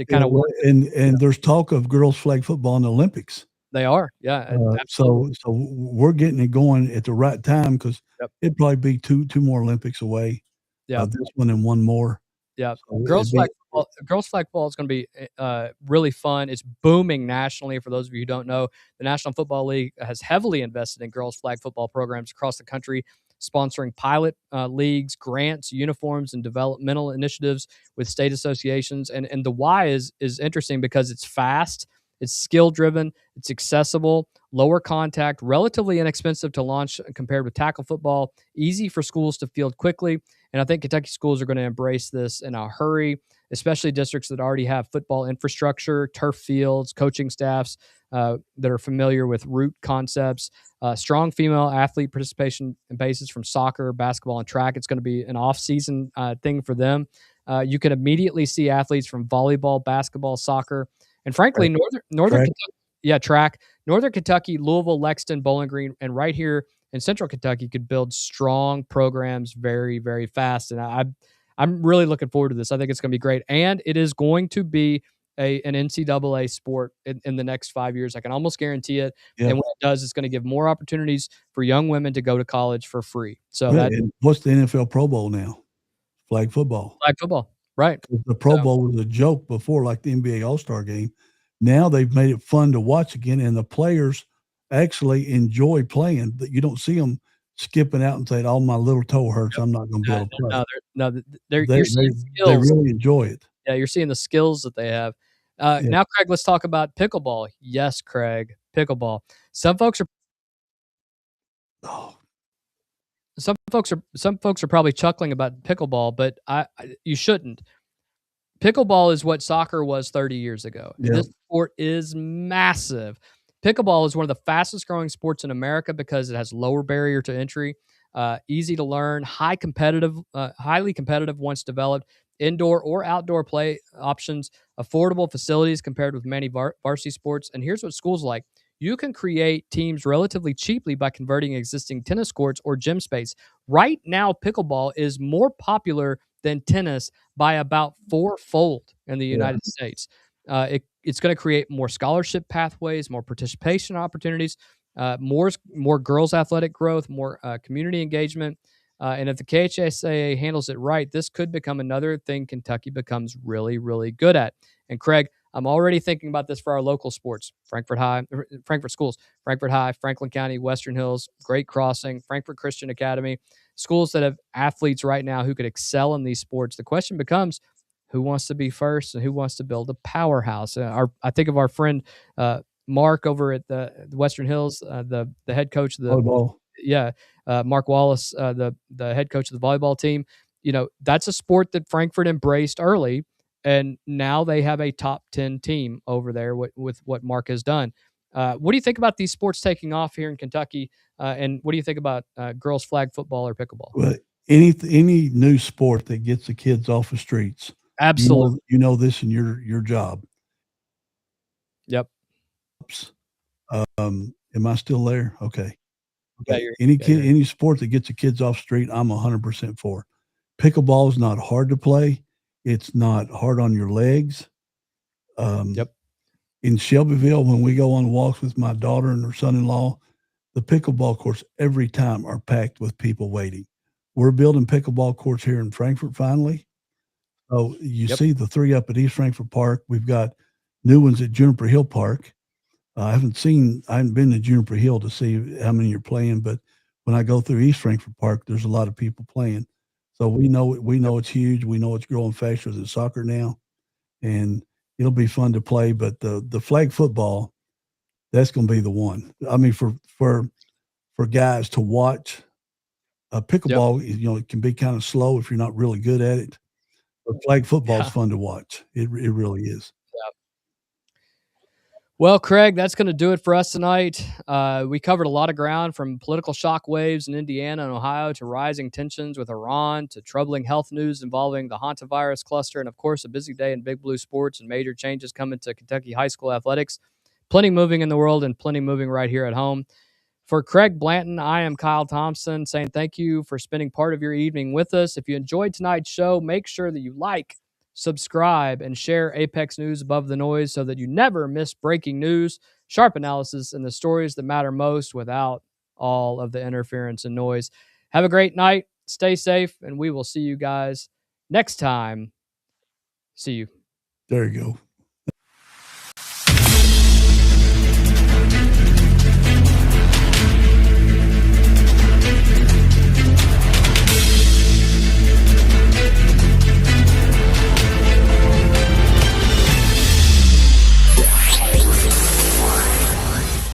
kind of work. And there's talk of girls flag football in the Olympics. They are, yeah. So we're getting it going at the right time, because it'd probably be two more Olympics away. Yeah, this one and one more. Yeah, So girls flag football is going to be really fun. It's booming nationally. For those of you who don't know, the National Football League has heavily invested in girls flag football programs across the country, sponsoring pilot leagues, grants, uniforms, and developmental initiatives with state associations. And the why is interesting, because it's fast, it's skill driven, it's accessible, lower contact, relatively inexpensive to launch compared with tackle football, easy for schools to field quickly. And I think Kentucky schools are going to embrace this in a hurry, especially districts that already have football infrastructure, turf fields, coaching staffs that are familiar with root concepts, strong female athlete participation bases from soccer, basketball, and track. It's going to be an off-season thing for them. You can immediately see athletes from volleyball, basketball, soccer, and frankly, Northern Kentucky, track, Northern Kentucky, Louisville, Lexington, Bowling Green, and right here in Central Kentucky could build strong programs very, very fast. And I'm really looking forward to this. I think it's going to be great. And it is going to be an NCAA sport in the next 5 years. I can almost guarantee it. Yeah. And what it does is going to give more opportunities for young women to go to college for free. So and what's the NFL Pro Bowl now? Flag football. Flag football, right. The Pro Bowl was a joke before, like the NBA All-Star game. Now they've made it fun to watch again, and the players actually enjoy playing. But you don't see them skipping out and saying, "Oh, my little toe hurts. I'm not going to be able to play." You're seeing skills. They really enjoy it. Yeah, you're seeing the skills that they have. Now, Craig, let's talk about pickleball. Yes, Craig, pickleball. Some folks are probably chuckling about pickleball, but you shouldn't. Pickleball is what soccer was 30 years ago. Yeah. This sport is massive. Pickleball is one of the fastest growing sports in America because it has lower barrier to entry, easy to learn, highly competitive once developed, indoor or outdoor play options, affordable facilities compared with many varsity sports. And here's what schools like. You can create teams relatively cheaply by converting existing tennis courts or gym space. Right now, pickleball is more popular than tennis by about fourfold in the United States. It's going to create more scholarship pathways, more participation opportunities, more girls' athletic growth, more community engagement. And if the KHSAA handles it right, this could become another thing Kentucky becomes really, really good at. And Craig, I'm already thinking about this for our local sports: Frankfort schools, Frankfort High, Franklin County, Western Hills, Great Crossing, Frankfort Christian Academy, schools that have athletes right now who could excel in these sports. The question becomes, who wants to be first and who wants to build a powerhouse? I think of our friend Mark over at the Western Hills, the head coach of the volleyball. Mark Wallace, the head coach of the volleyball team. You know, that's a sport that Frankfort embraced early, and now they have a top 10 team over there with what Mark has done. What do you think about these sports taking off here in Kentucky? And what do you think about girls flag football or pickleball? Well, any new sport that gets the kids off the streets, Absolutely. you know this in your job. Yep. Am I still there? Okay. Yeah, Okay. you're, Any yeah, kid, you're- any sport that gets the kids off the street, I'm 100% for. Pickleball is not hard to play. It's not hard on your legs. Yep. In Shelbyville, when we go on walks with my daughter and her son-in-law, the pickleball courts every time are packed with people waiting. We're building pickleball courts here in Frankfort finally. So you Yep. see the 3 up at East Frankfort Park. We've got new ones at Juniper Hill Park. I haven't been to Juniper Hill to see how many are playing, but when I go through East Frankfort Park, there's a lot of people playing. So we know it's huge. We know it's growing faster than soccer now, and it'll be fun to play. But the flag football, that's going to be the one. I mean, for guys to watch, pickleball, it can be kind of slow if you're not really good at it. But flag football is Yeah. fun to watch. It really is. Well, Craig, that's going to do it for us tonight. We covered a lot of ground, from political shockwaves in Indiana and Ohio to rising tensions with Iran to troubling health news involving the Hantavirus cluster, and of course, a busy day in Big Blue sports and major changes coming to Kentucky high school athletics. Plenty moving in the world and plenty moving right here at home. For Craig Blanton, I am Kyle Thompson saying thank you for spending part of your evening with us. If you enjoyed tonight's show, make sure that you like, subscribe, and share Apex News Above the Noise so that you never miss breaking news, sharp analysis, and the stories that matter most without all of the interference and noise. Have a great night. Stay safe, and we will see you guys next time. See you. There you go.